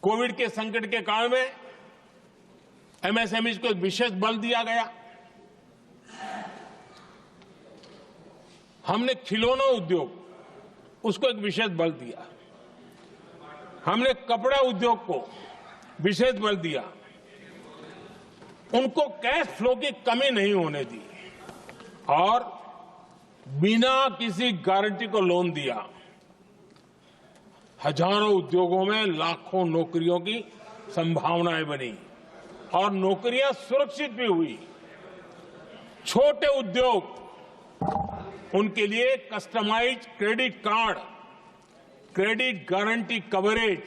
कोविड के संकट के काल में एमएसएमई को एक विशेष बल दिया गया। हमने खिलौना उद्योग उसको एक विशेष बल दिया। हमने कपड़ा उद्योग को विशेष बल दिया। उनको कैश फ्लो की कमी नहीं होने दी और बिना किसी गारंटी को लोन दिया। हजारों उद्योगों में लाखों नौकरियों की संभावनाएं बनी और नौकरियां सुरक्षित भी हुई। छोटे उद्योग, उनके लिए customised credit card, credit guarantee coverage,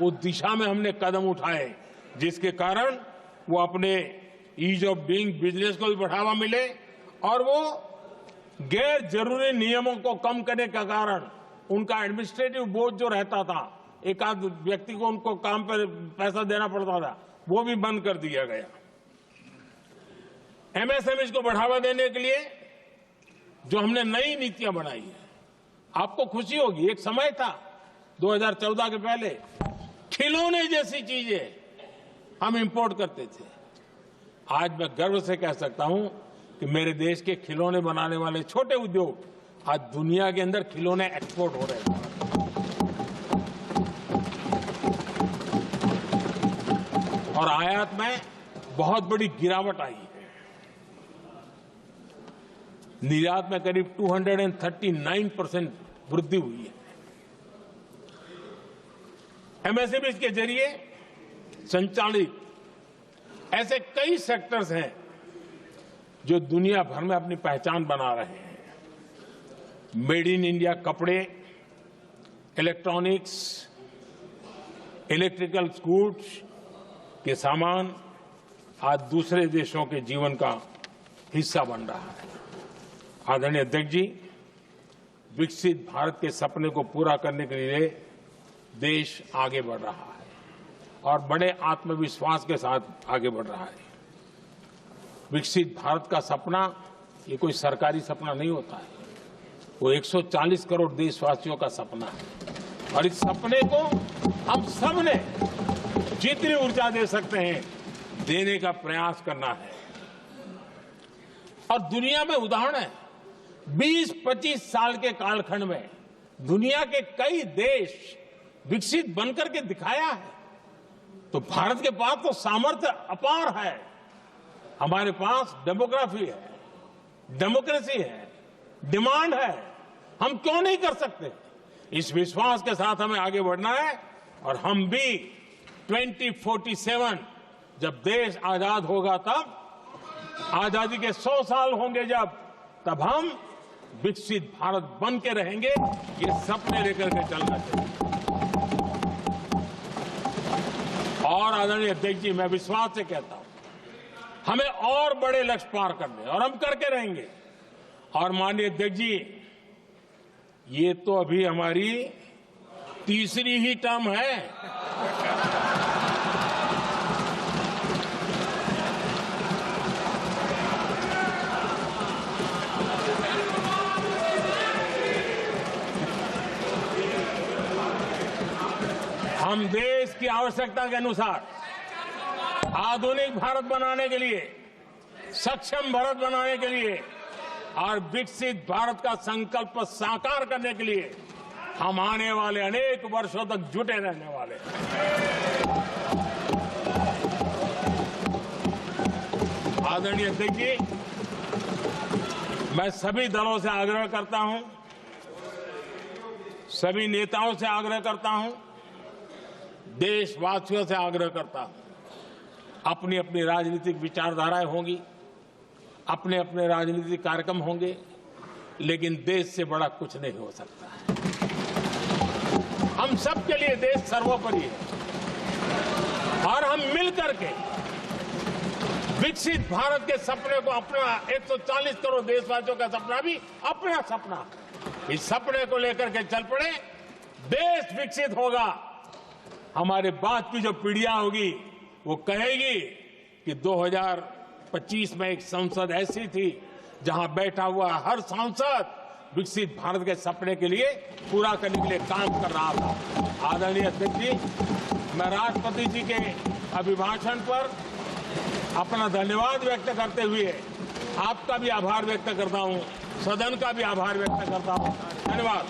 उस दिशा में हमने कदम उठाए जिसके कारण वो अपने ईज ऑफ डूइंग बिजनेस को भी बढ़ावा मिले और वो गैर जरूरी नियमों को कम करने के कारण उनका एडमिनिस्ट्रेटिव बोझ जो रहता था, एक आध व्यक्ति को उनको काम पर पैसा देना पड़ता था, वो भी बंद कर दिया गया। एमएसएमई को बढ़ावा देने के लिए जो हमने नई नीतियां बनाई है, आपको खुशी होगी, एक समय था 2014 के पहले खिलौने जैसी चीजें हम इंपोर्ट करते थे। आज मैं गर्व से कह सकता हूं कि मेरे देश के खिलौने बनाने वाले छोटे उद्योग आज दुनिया के अंदर खिलौने एक्सपोर्ट हो रहे हैं। और आयात में बहुत बड़ी गिरावट आई है। निर्यात में करीब 239% वृद्धि हुई है। एमएसएमई के जरिए संचालित ऐसे कई सेक्टर्स हैं जो दुनिया भर में अपनी पहचान बना रहे हैं। मेड इन इंडिया कपड़े, इलेक्ट्रॉनिक्स, इलेक्ट्रिकल गुड्स के सामान आज दूसरे देशों के जीवन का हिस्सा बन रहा है। आदरणीय अध्यक्ष जी, विकसित भारत के सपने को पूरा करने के लिए देश आगे बढ़ रहा है और बड़े आत्मविश्वास के साथ आगे बढ़ रहा है। विकसित भारत का सपना ये कोई सरकारी सपना नहीं होता है, वो 140 करोड़ देशवासियों का सपना है और इस सपने को हम सब ने जितनी ऊर्जा दे सकते हैं देने का प्रयास करना है। और दुनिया में उदाहरण है, 20-25 साल के कालखंड में दुनिया के कई देश विकसित बनकर के दिखाया है, तो भारत के पास तो सामर्थ्य अपार है। हमारे पास डेमोग्राफी है, डेमोक्रेसी है, डिमांड है, हम क्यों नहीं कर सकते? इस विश्वास के साथ हमें आगे बढ़ना है और हम भी 2047 जब देश आजाद होगा, तब आजादी के 100 साल होंगे तब हम विकसित भारत बन के रहेंगे। ये सपने लेकर के चलना चाहिए। और आदरणीय अध्यक्ष जी, मैं विश्वास से कहता हूं हमें और बड़े लक्ष्य पार करने और हम करके रहेंगे। और माननीय अध्यक्ष जी, ये तो अभी हमारी तीसरी ही टर्म है। हम देश की आवश्यकता के अनुसार आधुनिक भारत बनाने के लिए, सक्षम भारत बनाने के लिए और विकसित भारत का संकल्प साकार करने के लिए हम आने वाले अनेक वर्षों तक जुटे रहने वाले हैं। आदरणीय अध्यक्ष जी, मैं सभी दलों से आग्रह करता हूं, सभी नेताओं से आग्रह करता हूं, देशवासियों से आग्रह करता हूं, अपनी अपनी राजनीतिक विचारधाराएं होंगी, अपने अपने राजनीतिक कार्यक्रम होंगे, लेकिन देश से बड़ा कुछ नहीं हो सकता है। हम सब के लिए देश सर्वोपरि है और हम मिलकर के विकसित भारत के सपने को, अपना 140 करोड़ देशवासियों का सपना भी अपना सपना, इस सपने को लेकर के चल पड़े। देश विकसित होगा, हमारे बाद की जो पीढ़ियां होगी वो कहेगी कि 2025 में एक संसद ऐसी थी जहां बैठा हुआ हर सांसद विकसित भारत के सपने के लिए पूरा करने के लिए काम कर रहा था। आदरणीय अध्यक्ष जी, मैं राष्ट्रपति जी के अभिभाषण पर अपना धन्यवाद व्यक्त करते हुए आपका भी आभार व्यक्त करता हूं, सदन का भी आभार व्यक्त करता हूं। धन्यवाद।